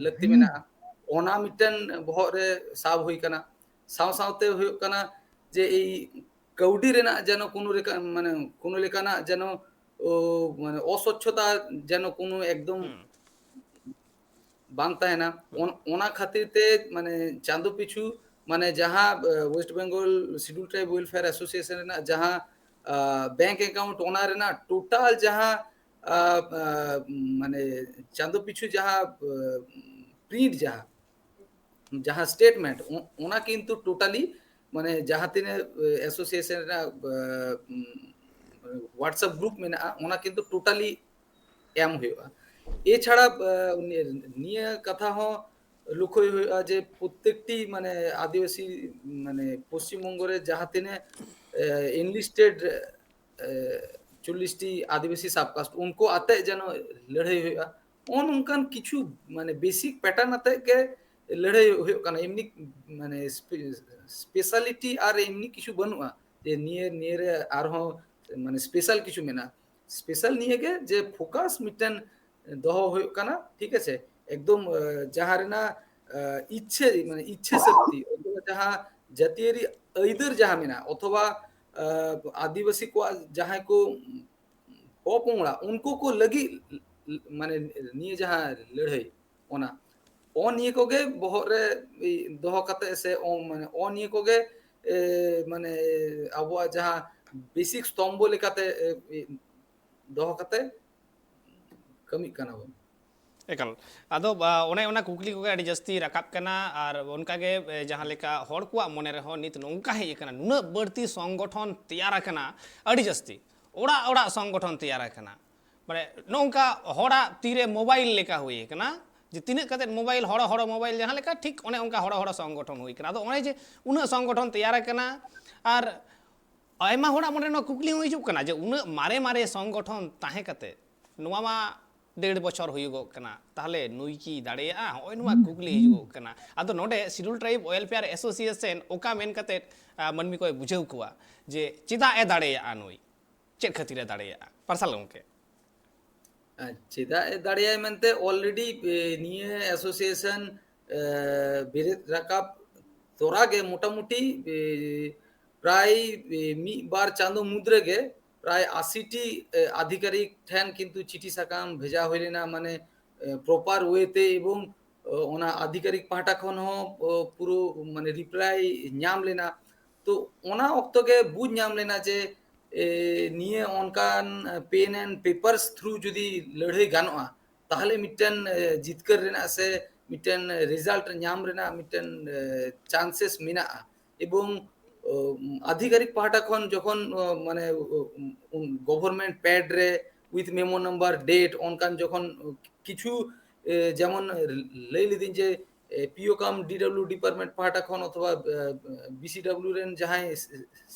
লাগতি মেনা ওনা মিটান বহরে সাব হই কানা সাও সাওতে হুᱭᱩᱜ কানা যে এই কাউডি রেনা যেন কোনো লেকানা যেন মানে অস্বচ্ছতা যেন কোনো একদম বাং তাহে না ওনা খাতিরতে মানে চাঁদো পিছু মানে যাহা West Bengal schedule tribe welfare association রেনা যাহা ব্যাংক অ্যাকাউন্ট ওনা রেনা টোটাল যাহা মানে চাঁদো পিছু যাহা প্রিন্ট যাহা স্টেটমেন্ট ওনা কিন্তু টোটালি মানে যাহা তিনে অ্যাসোসিয়েশন হোয়াটসঅ্যাপ গ্রুপ মেনা ওনা কিন্তু টোটালি এম হুইয়া এছাড়া নিয়ে কথা হ লক্ষ্য হুইয়া যে প্রত্যেকটি মানে আদিবাসী মানে পশ্চিমবঙ্গের যাহা তিনে এনলিস্টেড 40টি আদিবাসী সাবকাস্ট উনকো আতে যেন লড়াই হুইয়া অনকান কিছু মানে বেসিক প্যাটার্ন আতে কে লড়াই হুইয়া কানা এমনি মানে স্পেশালিটি আর এমনি কিছু বানুয়া যে নিয়ে রে আর মানে স্পেশাল কিছু মেনা স্পেশাল নিয়ে গে যে ফোকাস মিটান ᱫᱚᱦᱚ ᱦᱩᱭᱩᱜ ᱠᱟᱱᱟ ᱴᱷᱤक আছে একদম ᱡᱟᱦᱟᱸ ᱨᱮᱱᱟᱜ ইচ্ছে মানে ইচ্ছে শক্তি অথবা যাহা জাতীয়রি আইদার যাহা মেনা অথবা আদিবাসী কো যাহাই কো পপংড়া উনকো কো লাগি মানে নিয়ে যাহা লড়াই ওনা ও নিয়ে কোগে বহরে দহ কাতে সে ও মানে ও নিয়ে কোগে মানে আবহাওয়া যাহা বেসিক স্তম্ভ লেখাতে দহ কাতে কামিক কানা বন একাল আদো অনে ওনা কুকলি কোগে আᱹᱰᱤ ᱡᱟᱹᱥᱛᱤ ᱨᱟᱠᱟᱵ ᱠᱟᱱᱟ ᱟᱨ ᱚᱱᱠᱟᱜᱮ ᱡᱟᱦᱟᱸ ᱞᱮᱠᱟ ᱦᱚᱲ ᱠᱚᱣᱟᱜ ᱢᱚᱱᱮ ᱨᱮᱦᱚᱸ ᱱᱤᱛ ᱱᱚᱝᱠᱟ ᱦᱮᱡ ᱟᱠᱟᱱᱟ ᱱᱩᱱᱟᱹᱜ ᱵᱟᱹᱲᱛᱤ ᱥᱚᱝᱜᱚᱴᱷᱚᱱ ᱛᱮᱭᱟᱨ ᱟᱠᱟᱱᱟ ᱟᱹᱰᱤ ᱡᱟᱹᱥᱛᱤ ᱚᱲᱟᱜ ᱚᱲᱟᱜ ᱥᱚᱝᱜᱚᱴᱷᱚᱱ ᱛᱮᱭᱟᱨ ᱟᱠᱟᱱᱟ ᱢᱟᱱᱮ ᱱᱚᱝᱠᱟ ᱦᱚᱲᱟᱜ ᱛᱤᱨᱮ ᱢᱳᱵᱟᱭᱤᱞ ᱞᱮᱠᱟ ᱦᱩᱭ ᱟᱠᱟᱱᱟ ᱡᱮ ᱛᱤᱱᱟᱹᱜ ᱠᱟᱛᱮ ᱢᱳᱵᱟᱭᱤᱞ ᱦᱚᱲ ᱢᱳᱵᱟᱭᱤᱞ ᱡᱟᱦᱟᱸ ᱞᱮᱠᱟ ᱴᱷᱤᱠ ᱚᱱᱮ ᱚᱱᱠᱟ ᱦᱚᱲ ᱥᱚᱝᱜᱚᱴᱷᱚᱱ ᱦᱩᱭ ᱟᱠᱟᱱᱟ ᱟᱫᱚ ᱚᱱᱮ ᱡᱮ ᱩᱱᱟᱹᱜ ᱥᱚᱝᱜᱚᱴᱷᱚᱱ ᱛᱮᱭᱟᱨ ᱟᱠᱟᱱᱟ ᱟᱨ ᱟᱭᱢᱟ ᱦᱚᱲᱟᱜ ᱢᱚᱱᱮ ᱱᱚᱣᱟ ᱠᱩᱠᱞᱤ ᱦᱚᱸ ᱦᱤᱡᱩᱜ ᱠᱟᱱᱟ ᱡᱮ ᱩᱱᱟᱹᱜ ᱢᱟᱨᱮ ᱢᱟᱨᱮ ᱥᱚᱝᱜᱚᱴᱷᱚᱱ ᱛᱟᱦᱮᱸ ᱠᱟᱛᱮ ᱱᱚᱣᱟ ᱢᱟ 1.5 বছর ᱦᱩᱭᱩᱜᱚᱜ ᱠᱟᱱᱟ ᱛᱟᱦᱞᱮ ᱱᱩᱭ ᱠᱤ ᱫᱟᱲᱮᱭᱟᱜᱼᱟ ᱦᱚᱸᱜᱼᱚᱭ ᱱᱚᱣᱟ ᱠᱩᱠᱞᱤ ᱦᱤᱡᱩᱜᱚᱜ ᱠᱟᱱᱟ ᱟᱫᱚ ᱱᱚᱰᱮ শিডিউল ট্রাইব ওয়েলফেয়ার ᱚ্যাসোসিয়েশন ᱚᱠᱟ ᱢᱮᱱ ᱠᱟᱛᱮ ᱢᱟᱹᱱᱢᱤ ᱠᱚᱭ ᱵᱩᱡᱷᱟᱹᱣ ᱠᱚᱣᱟ ᱡᱮ ᱪᱮᱫᱟᱜ ᱮ ᱫᱟᱲᱮᱭᱟᱜᱼᱟ ᱱᱩᱭ ᱪᱮᱫ ᱠᱷᱟᱹᱛᱤᱨᱮ ᱫᱟᱲᱮᱭᱟᱜᱼᱟ ᱯᱟᱨᱥᱟᱞ ᱜᱚᱝᱠᱮ ᱪᱮᱫᱟᱜ ᱮ ᱫᱟᱲᱮᱭᱟᱜ ᱢᱮᱱᱛᱮ অলরেডি নিয়ে অ্যাসোসিয়েশন বেরেদ রাকাব তোরাগে মোটামুটি প্রায় মিবার চাঁদো মুদ্রেগে প্রায় 80টি আধিকারিক ঠেন কিন্তু চিঠি সাকাম ভেজা হইলে না মানে প্রপার ওয়েতে এবং ওনা আধিকারিক পাহাটা খন পুরো মানে রিপ্লাই ᱧᱟᱢ লেনা তো ওনা অক্তগে বুঝ ᱧᱟᱢ লেনা যে নিয়ে অনকান পেন এন্ড পেপারস থ্রু যদি লড়াই গানোয়া তাহলে মিটেন জিতকার রেনা সে মিটেন রেজাল্ট ᱧᱟᱢ রেনা মিটেন চান্সেস মেনাগᱼᱟ এবং আধিকারিক পাহাটা খন যখন মানে গভর্নমেন্ট প্যাড রে উইথ মেমো নাম্বার ডেট অনকান যখন কিছু যেমন লই লিদিন যে পিও কাম ডিডব্লিউ ডিপার্টমেন্ট পাহাটা খন অথবা বিসিডব্লিউ রেন যাহাই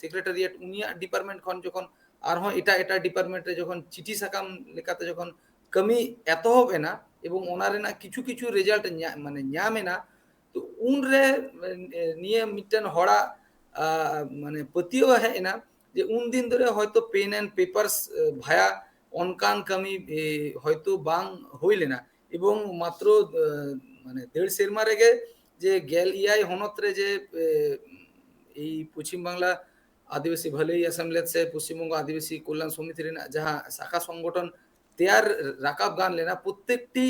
সেক্রেটারিয়েট উনিয়া ডিপার্টমেন্ট খন যখন আরহᱚᱸ এটা ডিপার্টমেন্টে যখন চিঠি সাকাম লেখাতে যখন কামি এতহব এনা এবং ওনা রেনা কিছু কিছু রেজাল্ট মানে ᱧᱟᱢ এনা তো উনরে নিয়ে মিটেন হড়া মানে পতিও হে এনা যে উন দিন ধরে হয়তো পেন এন্ড পেপারস ভায়া অনকান কামি হয়তো বাং হইলে না এবং মাত্র মানে 1.5 সেরমা রেগে যে গেল ইয়াই হনত্রে যে এই পশ্চিম বাংলা আদিবাসী ভালোই অ্যাসেম্বলেজ সে পশ্চিমবঙ্গ আদিবাসী কল্যাণ সমিতি রেনা যাহা শাখা সংগঠন তেয়ার রাকাব গান লেনা প্রত্যেকটি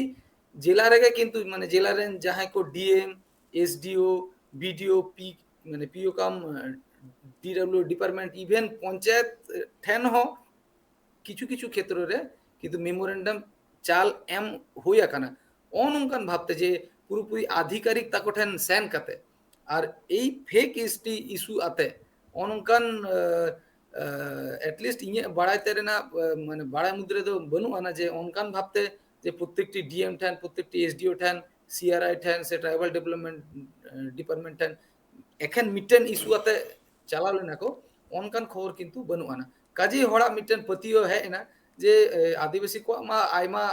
জেলা রেগে কিন্তু মানে জেলা রেন যাহাই কো ডিএম এসডিও বিডিও পি মানে পিও কাম ডিডব্লিউ ডিপার্টমেন্ট ইভেন পঞ্চায়েত ঠেন হ কিছু কিছু ক্ষেত্রে কিন্তু মেমোরেন্ডাম চাল এম হই আকানা অনঙ্কান ভাবতে যে পুরোপুরি আধিকারিক তাকো ঠেন সেন কাতে আর এই ফেক এসটি ইস্যু আতে অনঙ্কান এটলিস্ট ইয়ে বাড়াইতে রেনা মানে বাড়াই মুদ্রে তো বনু আনা যে অনকান ভাবতে যে প্রত্যেকটি ডিএম ঠেন প্রত্যেকটি এসডিও ঠেন সিআরআই ঠেন সে ট্রাইবাল ডেভেলপমেন্ট ডিপার্টমেন্ট ঠেন এখান মিটেন ইস্যু আতে চালালো না কো অনকান খবর কিন্তু বনু আনা কাজে হড়া মিটেন পতিও হে না যে আদিবাসী কো মা আইমা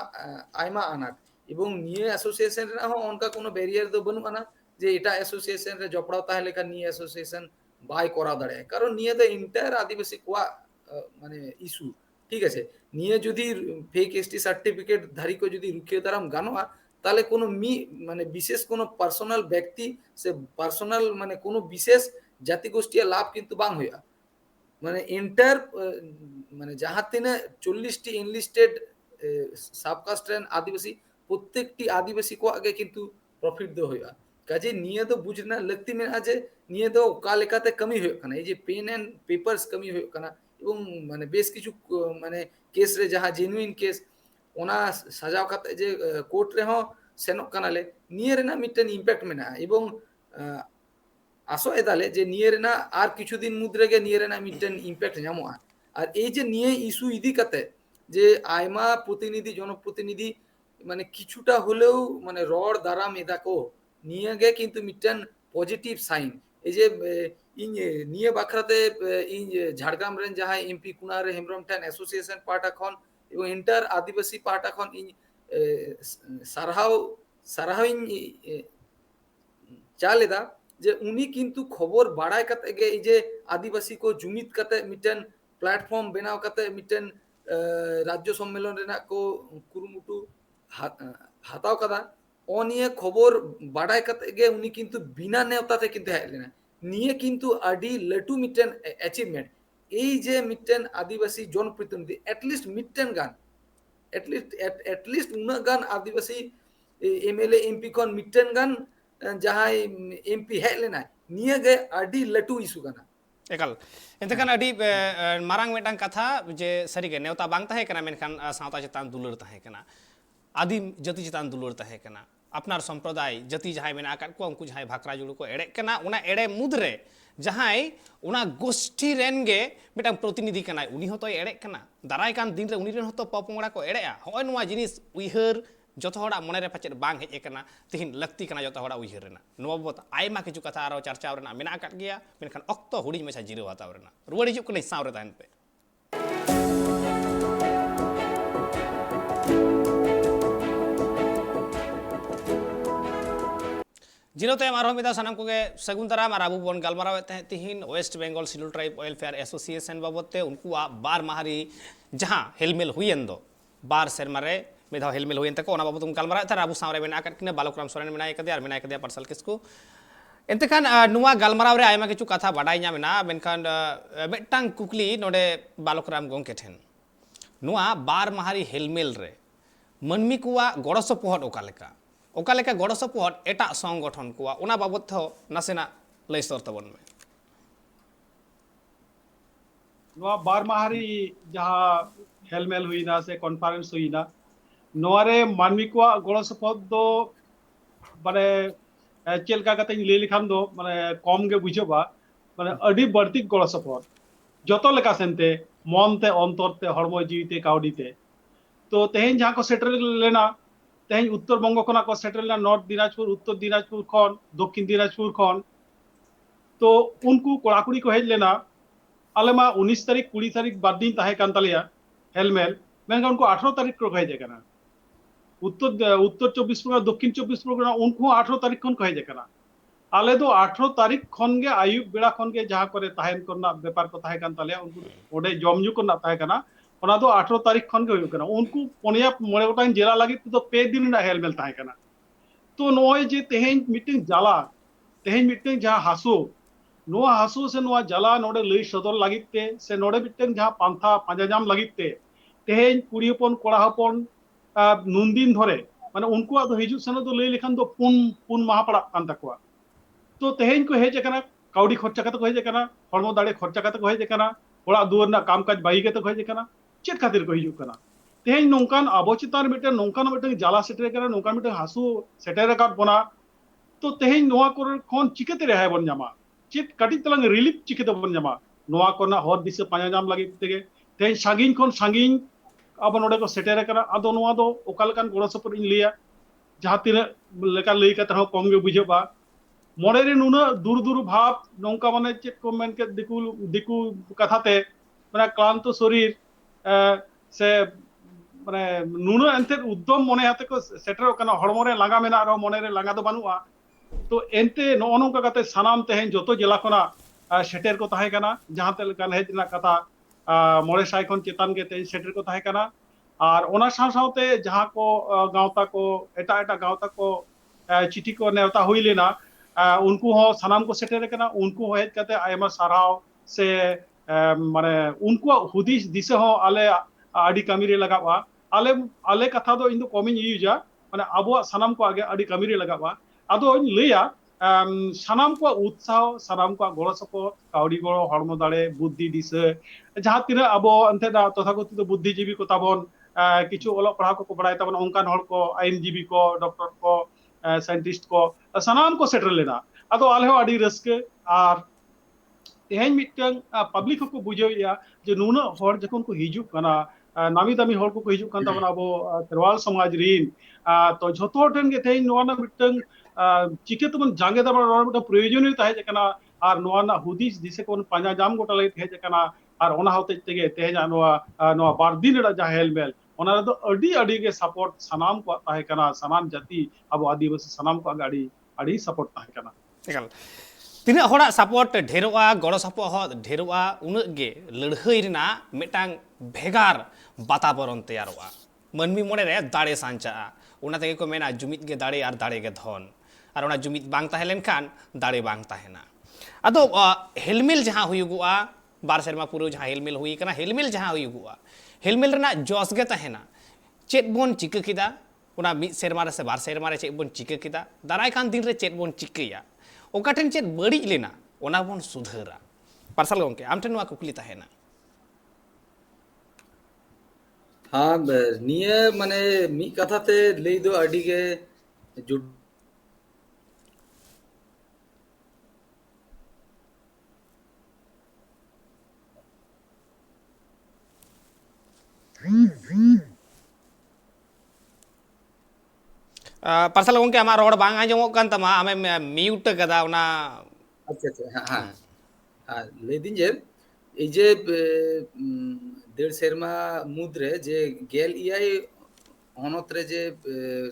আইমা আনাট এবং নিয়ে অ্যাসোসিয়েশন রে হো অনকা কোনো ব্যারিয়ার তো বনু আনা যে এটা অ্যাসোসিয়েশন রে জপড়াও তাহলে কা নিয়ে অ্যাসোসিয়েশন বাই করা দাঁড়ায় কারণ নিয়ে তো ইন্টায়ার আদিবাসী কোয়া মানে ইস্যু ঠিক আছে নিয়ে যদি ফেক এসটি সার্টিফিকেট ধারীকে যদি রুখিয়ে দাঁড়াম গানোয়া তাহলে কোনো মানে বিশেষ কোনো পার্সোনাল ব্যক্তি সে পার্সোনাল মানে কোনো বিশেষ জাতিগোষ্ঠীয় লাভ কিন্তু বাং হইয়া মানে এন্টায়ার মানে যাহা তিনে 40টি এনলিস্টেড সাবকাস্ট রেন আদিবাসী প্রত্যেকটি আদিবাসী কো আগে কিন্তু প্রফিট দো হইয়া কাজে নিয়ে তো বুঝনা লাগতি মেনা যে নিয়ে তো কা লেখাতে কমি হয়ে কানা এই যে পেন এন্ড পেপারস কমি হয়ে কানা এবং মানে বেশ কিছু মানে কেস রে যাহা জেনুইন কেস ওনা সাজাও কাতে যে কোর্ট রে হো সেনক কানালে নিয়ে রেনা মিটেন ইম্প্যাক্ট মেনা এবং আসো এদালে যে নিয়ে রেনা আর কিছুদিন মুদ্রেগে নিয়ে রেনা মিটেন ইম্প্যাক্ট ᱧᱟᱢᱚᱜᱼᱟ আর এই যে নিয়ে ইস্যু ইদি কাতে যে আইমা প্রতিনিধি জনপ্রতিনিধি মানে কিছুটা হলেও মানে রড দারাম এদাকো নিয়ে গে কিন্তু মিটেন পজিটিভ সাইন এই যে ইন নিয়ে বাখরাতে ইন ঝাড়গ্রাম রেন যাহা এমপি কুনারে হেমব্রম ঠেন অ্যাসোসিয়েশন পার্ট এখন এবং ইন্টার আদিবাসী পার্ট এখন ইন সারহাও চালেদা যে উনি কিন্তু খবর বাড়ায় কাতে গে এই যে আদিবাসী কো জুমিত কাতে মিটেন প্ল্যাটফর্ম বেনাও কাতে মিটেন রাজ্য সম্মেলন রেনা কো কুরুমুটু हाताव कदा ओनिए खबर बाडाय कते गे उनी किंतु बिना नेवता ते किंतु हेज लेना निये किंतु आडी लटू मिटन अचीवमेंट এই যে মিটেন আদিবাসী জনপ্রতিনিধি এটলিস্ট মিটেন গান एटलिस्ट उन्ना गान आदिवासी एमएलए एमपी खन मिटेन गान जहां एमपी हेज लेना निये गे आडी लटू इशू गाना एकाल एंतखान अडी मारांग मेटांग कथा जे सरीगे नेवता बांग ताहे कना मेनखान सावता चितान दुलर ताहे कना आदिम जाति चितान दुलर ताहे कना अपनार संप्रदाय जाति जहां मेना आकात को उनको जहां भाकरा जुड़ू को एड़े कना उना एड़े मुद्रे जहां उना गोष्ठी रेन गे मेटांग प्रतिनिधि कना उनी होतो एड़े कना दाराय कान दिन रे उनी रेन होतो पपंगड़ा को एड़ेआ होय नुवा जिनिस उइहर जतो हड़ा मने रे पाचेद बांग हेज एकना तिहिन लक्ति कना जतो हड़ा उइहर रेना नुवा बत आयमा किछु कथा आरो चर्चा रेना मेना आकात गया मेनखान अक्तो हुडी मछा जिरो हताव रेना रुवाड़ हिजुक कने साव रे ताहन पे जिरो तयम आरो मिदा सानाम कोगे सगुन दाराम और आबू बन गलमाराव तिहिन West Bengal schedule tribe welfare association बाबते उनको बार माहारी जहां हेलमेल हुईन दो बार सेरमारे मिधा हेलमेल हुईन तक ओना बाबत गलमाराव था आबू सावरे मेना किने बालकराम सोरेन मेना एकदे और मेना एकदे पार्सल किसको एंतखान नुआ गलमाराव रे आयमा किछु कथा बाडाय ᱧᱟᱢᱮᱱᱟ मेनखान मेटांग कुकली नोडे बालकराम गोंके ठेन नुआ बार माहारी हेलमेल रे मनमी कुआ गड़स पोहट ओकालेका गड़स पोहट एटा संगठन कुआ उना बाबत हो नासेना लय सर तबन में नोआ बार माहारी जहां हेलमेल हुईना से कॉन्फ्रेंस हुईना नोआरे मानवी को गड़ो सपोहट दो माने चेलका कते ले लिखान दो माने कम गे बुझबा माने अडी बर्ती गड़ो सपोहट जतो लेका सेनते मनते अंतरते हरमो जीविते काउडीते तो तेहेन जहां को सेटल लेना तेहेन उत्तर बंग खना को सेटल लेना नॉर्थ दिनाजपुर उत्तर दिनाजपुर खन दक्षिण दिनाजपुर खन तो उनको कोड़ाकुड़ी को हेज लेना आलेमा 19 तारीख 20 तारीख बाद दिन ताहे कान तालिया हेलमेल मेनका उनको 18 तारीख को हेज कना उत्तर 24 परगना दक्षिण 24 परगना उनको 18 तारीख खन को हेज कना आले दो 18 तारीख खन गे आयुब बेड़ा खन गे जहां करे ताहेन करना व्यापार को ताहे कान तालिया उनको ओडे जमजु करना ताहे कना ओना दो 18 तारीख खन गे कना उनको पोनिया मोड़े गोटान जिला लागि तो पे दिन ना हेलमेल ताहे कना तो नोय जे तेहेन मीटिंग जाला तेहेन मीटिंग जहां हासु नोआ हासु से नोआ जला नोडे लई सदर लागिते से नोडे मीटिंग जहां पांथा पांजाजाम लागिते तेहेन कुड़ी हपन कोड़ा हपन नुनदिन धरे माने उनको दो हिजु सनो दो लई लेखान दो पुन माह पड़ा कान तकवा तो तेहेन को हेज कना काउडी खर्चा कते को हेज कना हरमो दाड़े खर्चा कते को हेज कना ओड़ा दुवर ना कामकाज बाई कते को हेज कना चेत खातिर को हिजु कना तेहेन नोंकान आबो चितार मिटे नोंकान मिटे जाला सेटर कना नोंकान मिटे हासु सेटर का बना तो तेहेन नोआ कोर खन चिकेते रेहाय बन जामा चेत काटी तलांग रिलीफ चिकेते बन जामा नोआ कोना हर दिसे पांजाजाम लागि तेगे तेहेन सागिन खन सागिन अब नोडे को सेटर कना आदो नोआ दो ओकालकान गड़ो सपोर्ट इन लिया जहां तिना लेका लई कते हो कम गे बुझबा मोड़े रे नुना दूर दूर भाव नौका माने चेत को मेन के दिकु कथाते माने क्लांत शरीर से माने नुना एंते उद्यम मने हाते को सेटर कना हड़मो रे लांगा मेना रो मने रे लांगा दो बानुआ तो एंते नो नौका कते सानाम तेहेन जतो जिला खना सेटर को ताहे कना जहां ते कान हेज ना कथा मोड़े साइ खन चेतान के ते सेटर को ताहे कना और ओना साथे जहां को गांवता को एटा एटा गांवता को चिठी को नेवता हुई लेना उनको हो सनाम को सेटर कना उनको हेज कते आयमा साराव से माने उनको हुदिस दिसे हो आले आडी कामी रे लगावा आले आले कथा दो इंदो कमिन यूजा माने आबो सनाम को आगे आडी कामी रे लगावा आदो लैया सनाम को उत्साह सनाम को गड़ो सपोर्ट काउडी गड़ो हरमो दाड़े बुद्धि दिसे जहां तिना आबो अंते दा तथाकथित बुद्धिजीवी को ताबन किछु ओलो पढ़ा को बड़ाय ताबन ओंकान हर को आईनजीवी को डॉक्टर को साइंटिस्ट को सनाम को सेटर लेना अदो आले हो आडी रस्के आर तेहेन मिटन पब्लिक को बुझेया जे नुना हर जखन को हिजु कना नामी दामी हर को हिजु कान ताबन आबो खेरवाल समाज रिन तो झतो ठन गे तेहेन नोना मिटन चिके तमन जांगे दाबा रोड मिटन प्रयोजन ताहे जकना आर नोना हुदिस दिसे कोन पांजा जाम गोटा लगे ताहे जकना आर ओना होते तेगे तेहेन नोआ बार दिन रा जा हेलमेल ओना रे दो अडी अडी के सपोर्ट सनाम को ताहे कना सनाम जाति अब आदिवासी सनाम को गाड़ी अडी सपोर्ट ताहे कना एकाल तिना हड़ा सपोर्ट ढेरोआ गड़ो सपोहत ढेरोआ उन गे लड़हई रेना मेटांग भेगार वातावरण तैयारोआ मनमी मोड़े रे दाड़े सांचा ᱚᱱᱟ ᱛᱮᱜᱮ ᱠᱚ ᱢᱮᱱᱟ ᱡᱩᱢᱤᱫ ᱜᱮ ᱫᱟᱲᱮ ᱟᱨ ᱫᱟᱲᱮ ᱜᱮ ᱫᱷᱚᱱ, ᱟᱨ ᱚᱱᱟ ᱡᱩᱢᱤᱫ ᱵᱟᱝ ᱛᱟᱦᱮᱸ ᱞᱮᱱᱠᱷᱟᱱ ᱫᱟᱲᱮ ᱵᱟᱝ ᱛᱟᱦᱮᱱᱟ। ᱟᱫᱚ ᱦᱮᱞᱢᱮᱞ ᱡᱟᱦᱟᱸ ᱦᱩᱭᱩᱜᱚᱜᱼᱟ, 2 ᱥᱮᱨᱢᱟ ᱯᱩᱨᱟᱹᱣ ᱡᱟᱦᱟᱸ ᱦᱮᱞᱢᱮᱞ ᱦᱩᱭ ᱟᱠᱟᱱᱟ, ᱦᱮᱞᱢᱮᱞ ᱡᱟᱦᱟᱸ ᱦᱩᱭᱩᱜᱚᱜᱼᱟ, ᱦᱮᱞᱢᱮᱞ ᱨᱮᱱᱟᱜ ᱡᱚᱥ ᱜᱮ ᱛᱟᱦᱮᱱᱟ ᱪᱮᱫ ᱵᱚᱱ ᱪᱤᱠᱟᱹ ᱠᱮᱫᱟ, ᱚᱱᱟ 1 ᱥᱮᱨᱢᱟ ᱨᱮ ᱥᱮ 2 ᱥᱮᱨᱢᱟ ᱨᱮ ᱪᱮᱫ ᱵᱚᱱ ᱪᱤᱠᱟᱹ ᱠᱮᱫᱟ, ᱫᱟᱨᱟᱭ ᱠᱟᱱ ᱫᱤᱱ ᱨᱮ ᱪᱮᱫ ᱵᱚन ᱪᱤᱠᱟᱹᱭᱟ, ᱚᱠᱟ ᱴᱷᱮᱱ ᱪᱮᱫ ᱵᱟᱹᱲᱤᱡ ᱞᱮᱱᱟ ᱚᱱᱟ ᱵᱚᱱ ᱥᱩᱫᱷᱟᱹᱨᱟ। ᱯᱟᱨᱥᱟᱞ ᱜᱚᱝᱠᱮ ᱟᱢ ᱴᱷᱮᱱ ᱱᱚᱣᱟ ᱠᱩᱠᱞᱤ ᱛᱟᱦᱮᱱᱟ। ᱦᱟᱸ ᱱᱤᱭᱟᱹ ᱢᱟᱱᱮ ᱢᱤᱫ ᱠᱟᱛᱷᱟ ᱛᱮ ᱞᱟᱹᱭ ᱫᱚ ᱟᱹᱰᱤ ᱜᱮ ᱡᱩᱴ ᱯᱟᱨᱥᱟᱞ ᱜᱚᱝᱠᱮ ᱟᱢᱟᱜ ᱨᱚᱲ ᱵᱟᱝ ᱟᱸᱡᱚᱢᱚᱜ ᱠᱟᱱ ᱛᱟᱢᱟ, ᱟᱢᱮᱢ ᱢᱤᱭᱩᱴ ᱟᱠᱟᱫᱟ ᱚᱱᱟ। ᱟᱪᱪᱷᱟ ᱟᱪᱪᱷᱟ ᱦᱮᱸ ᱦᱮᱸ ᱞᱟᱹᱭᱫᱟᱹᱧ ᱡᱮ এই যে 1.5 সেরমা মুদ্রে যে গেল ইয়াই হনত্রে যে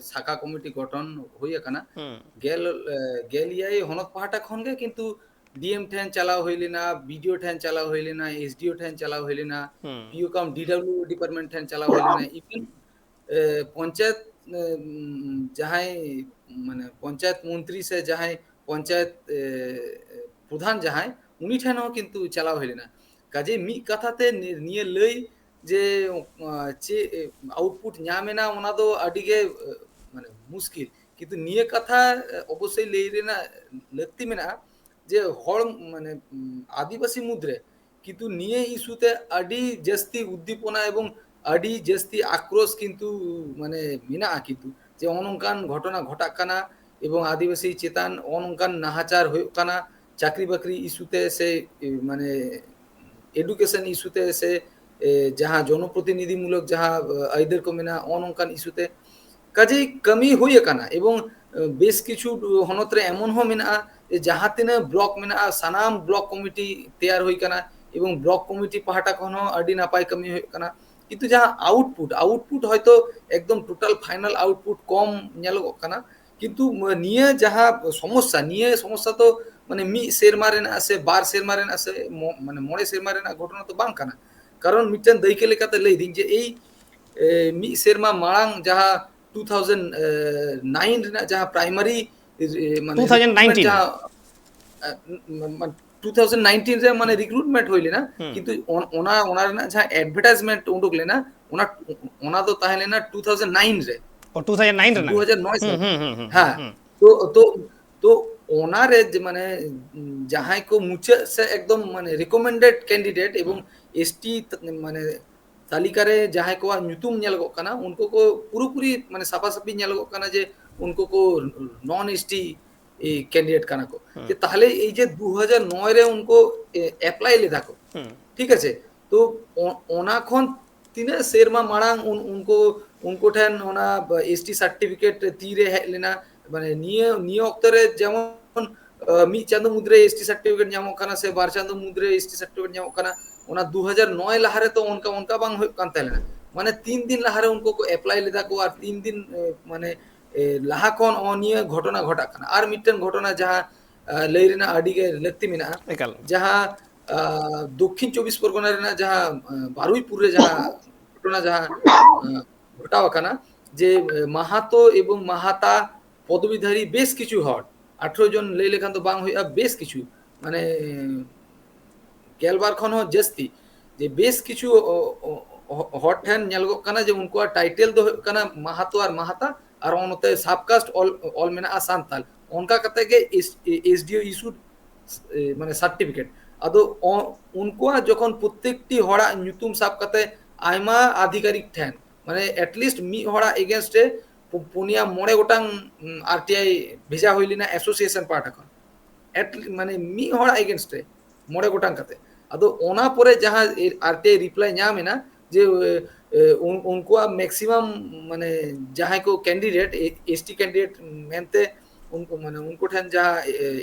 শাখা কমিটি গঠন হই আকানা গেল গেল ইয়াই হনত পাহাটা খনগে কিন্তু ডিএম ঠেন চালাও হইলি না, বিডিও ঠেন চালাও হইলি না, এসডিও ঠেন চালাও হইলি না, পিও কাম ডিডব্লিউ ডিপার্টমেন্ট ঠেন চালাও হইলি না, ইভেন পঞ্চায়েত যাহাই মানে পঞ্চায়েত মন্ত্রী সে যাহাই পঞ্চায়েত প্রধান যাহাই উনি ঠেন কিন্তু চালাও হইলি না। কাজে মি কথাতে নিয়ে লই যে চে আউটপুট ᱧᱟᱢᱮᱱᱟ ᱚᱱᱟ ᱫᱚ ᱟᱹᱰᱤ ᱜᱮ মানে মুশকিল, কিন্তু নিয়ে কথা অবশ্যই লই রেনা ᱞᱟᱹᱠᱛᱤ ᱢᱮᱱᱟᱜᱼᱟ যে হড় মানে আদিবাসী মুদ্রে কিন্তু নিয়ে ইস্যুতে আᱹᱰᱤ ᱡᱟᱹᱥᱛᱤ উদ্দীপনা এবং আᱹᱰᱤ ᱡᱟᱹᱥᱛᱤ আক্রোশ কিন্তু মানে মেনাᱜᱼᱟ কিন্তু যে অনঙ্কান ঘটনা ঘটাক কানা এবং আদিবাসী চেতান অনঙ্কান নাহাচার ᱦᱩᱭᱩᱜ ᱠᱟᱱᱟ, চাকরি বাকরি ইস্যুতে সে মানে এডুকেশন ইস্যুতে সে যাহা জনপ্রতিনিধিমূলক যাহা আইদের কো মেনা অনঙ্কান ইস্যুতে কাজেই কামি হুই আকানা এবং বেশ কিছু হনত্রে এমন হো মেনাᱜᱼᱟ যে যাহা তিনা ব্লক মেনাᱜᱼᱟ সানাম ব্লক কমিটি তৈয়ার হুই কানা এবং ব্লক কমিটি পাহাটা খন হো আᱹᱰᱤ নাপাই কামি হুই কানা, কিন্তু যাহা আউটপুট হয়তো একদম টোটাল ফাইনাল আউটপুট কম ᱧᱮᱞᱚᱜᱚᱜ কানা, কিন্তু নিয়ে যাহা সমস্যা তো মানে মি সেরমা রেনা আছে 2 সেরমা রেনা আছে মানে 9 সেরমা রেনা ঘটনা তো বাং কানা। কারণ মিটান দাইকে লেকাতে লই দিন যে এই মি সেরমা মাড়াং যাহা 2009 রেনা যাহা প্রাইমারি মানে 2019 যাহা 2019 রে মানে রিক্রুটমেন্ট হইলি না, কিন্তু ওনা রেনা যাহা অ্যাডভার্টাইজমেন্ট উডুক লেনা ওনা তো তাহলে না 2009 রে ও 2009 রে না 2009 সাল হ্যাঁ তো তো তো ওনারে যে মানে যাহাই কো মুছে সে একদম মানে রিকমেন্ডেড ক্যান্ডিডেট এবং এসটি মানে তালিকারে যাহাই কো nyutum ᱧᱮᱞᱚᱜᱚᱜ ᱠᱟᱱᱟ उनको को पूरी মানে সাফাসাফি ᱧᱮᱞᱚᱜᱚᱜ ᱠᱟᱱᱟ যে उनको को নন এসটি ক্যান্ডিডেট কানা কো, যে তাহলে এই যে 2009 রে उनको অ্যাপ্লাই লেদা কো ঠিক আছে, তো ওনা খন তিনে সেরমা মাড়াং उनको ঠেন ওনা এসটি সার্টিফিকেট তীরে হেলেনা মানে নিয়ে অক্তরে যেমন মি চাঁদো মুদ্রে এসটি সার্টিফিকেট ᱧᱟᱢᱚᱜ ᱠᱟᱱᱟ সে 2 চাঁদো মুদ্রে এসটি সার্টিফিকেট ᱧᱟᱢᱚᱜ ᱠᱟᱱᱟ, ওনা 2009 লাহারে তো উনকা বাং হুᱭᱩᱜ ᱠᱟᱱ ᱛᱟᱦᱮᱞᱮᱱᱟ মানে 3 দিন লাহারে उनको को অ্যাপ্লাই লেদা কো আর 3 দিন মানে লাহা খন অনিয়ে ঘটনা ঘটাক কানা। আর মিটন ঘটনা যাহা লই রেনা আডি গে লক্তি মেনাᱜᱼᱟ একাল যাহা দক্ষিণ 24 পরগনা রেনা যাহা বারুইপুর রে যাহা ঘটনা যাহা ঘটাও কানা যে মাহাতো এবং মাহাতা পদবীধারী বেশ কিছু হড় 18 জন লই লেখান তো বাং হইয়া বেশ কিছু মানে গেলবার খন জাস্তি যে বেশ কিছু হট ঠেন ᱧᱮᱞᱚᱜᱚᱜ ᱠᱟᱱᱟ যে उनको টাইটেল ᱫᱚ ᱦᱩᱭᱩᱜ ᱠᱟᱱᱟ মাহাতো আর মাহাতা আর অনতে সাবকাস্ট অল মেনাᱜᱼᱟ সান্তাল অনকা কাতে গে এসডিও ইস্যুড মানে সার্টিফিকেট আদো উনকোয়া যখন প্রত্যেকটি হড়া nyutum সাব কাতে আইমা আধিকারিক ঠেন মানে এটলিস্ট মি হড়া এগেইনস্টে পুনিয়া 9 গোটাং আরটিআই ভেজা হইলিনা অ্যাসোসিয়েশন পার্ট এখন মানে মি হড়া এগেইনস্টে 9 গোটাং কাতে আদো ওনা পরে যাহা আরটিআই রিপ্লাই ᱧᱟᱢᱮᱱᱟ যে उनको मैक्सिमम माने जहाँ को कैंडिडेट एसटी कैंडिडेट मेनते उनको माने उनको ठन जहाँ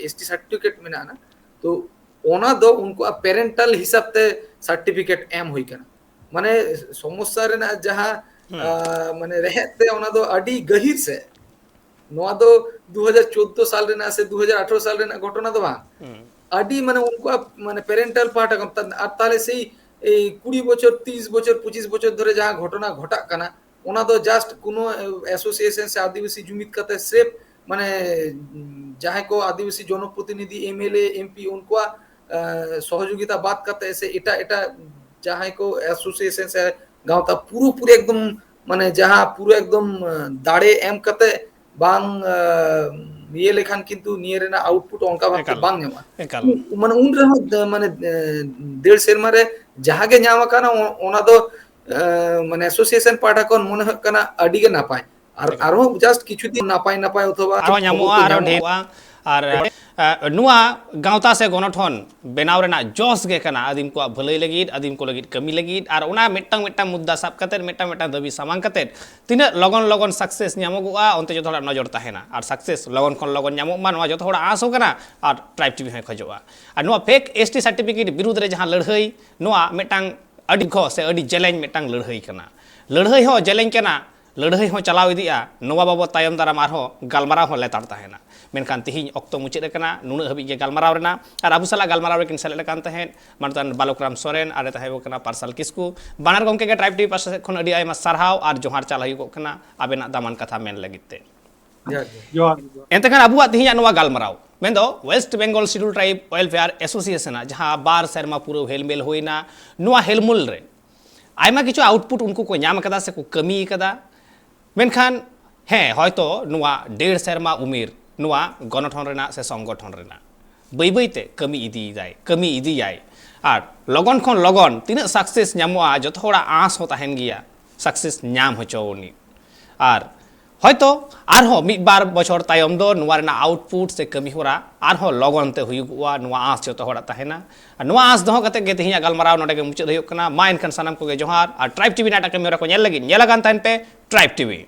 एसटी सर्टिफिकेट में ना तो ओना दो उनको पेरेंटल हिसाब ते सर्टिफिकेट एम हुई कना माने समस्या रे ना जहाँ माने रहते ओना दो अडी गहिर से नोआ दो 2014 साल रे ना से 2018 साल रे ना घटना दो बा अडी माने उनको माने पेरेंटल पार्ट আর তাহলে সেই এই 20 বছর 30 বছর 25 বছর ধরে যা ঘটনা ঘটাক কানা ओना दो जस्ट कोनो एसोसिएशन से आदिवासी जुमित करते सिर्फ माने जहाँ को आदिवासी जनप्रतिनिधि एमएलए एमपी उनको सहयोगिता बात करते ऐसे एटा एटा जहाँ को एसोसिएशन से गाँवता पूरा पूरे एकदम माने जहाँ पूरा एकदम दाड़े एम करते बांग ये लेखान किंतु नियर ना आउटपुट उनका भाग बांग ᱧᱟᱢᱟ एकाल माने उन रहा माने 1.5 सेरमा रे जहाँ के ᱧᱟᱢ काना ओना दो माने एसोसिएशन पार्टा कोन मने हो काना अडी गे नापाय आरो जस्ट किछु दिन नापाय नापाय अथवा आरो ᱧᱟᱢᱚᱜᱼᱟ आरो ढेरआ और नुआ गांवता से गणठन बनाव रेना जोश गे कना आदिम को भलाई लगिद आदिम को लगिद कमी लगिद और उना मिट्टांग मिट्टांग मुद्दा साब कते मिट्टांग मिट्टांग दाबी सामांग कते तिना लगन लगन सक्सेस ᱧᱟᱢᱚᱜᱼᱟ onte जो थोड़ा नजर ताहेना और सक्सेस लगन खन लगन ᱧᱟᱢᱚᱜ मा जो थोड़ा आस हो कना और ट्राइब टीवी है खजोआ और नुआ फेक एसटी सर्टिफिकेट विरुद्ध रे जहां लड़हई नुआ मिट्टांग अडी घो से अडी जलेंज मिट्टांग लड़हई कना लड़हई हो जलेंज कना लड़हई हो चलाव इदिया नोवा बाबो तायम दाराम आरो गालमाराव हो लेतार ताहेना मेनखान तिहिं अक्तो मुचिद कना नुना हबि गे गालमाराव रेना और आबु साला गालमाराव रेकिन सेलेद कान तहेन मानतान बालकराम सोरेन आरे तहेबो कना पार्सल किस्कु बानार गमके गे ट्राइब टीवी पासे खन अडी आयमा सारहाव और जोहार चाल हयुगो कना आबेना दामान कथा मेन लगिते जोहार एंतखान आबुआ तिहिं नुआ गालमाराव मेंदो West Bengal schedule tribe welfare association जहां बार सेरमा पूरा हेलमेल होइना नुआ हेलमुल रे आयमा किछु आउटपुट उनको को ᱧᱟᱢ कदा से को कमी कदा मेनखान हे हयतो नुआ 1.5 सेरमा उमेर नुआ गणठन रेना से संगठन रेना बै बैते कमी इदी जाय और लगन खन लगन तीना सक्सेस ᱧᱟᱢᱚᱜᱼᱟ जो थोड़ा आस हो ताहेन गिया सक्सेस ᱧᱟᱢ होचोनी और हयतो आरहो मिद बार बछर तायम दो नुआ रेना आउटपुट से कमी होरा आरहो लगन ते हुयुगुआ नुआ आस जो थोड़ा ताहेना नुआ आस दहो कते गे तिहिया गालमाराव नोडे गे मुचाद हुयुग कना मा एनखान सानाम को गे जोहार और ट्राइब टीवी नाटक मेरा को नेल लगी नेलागान ताहेन पे ट्राइब टीवी।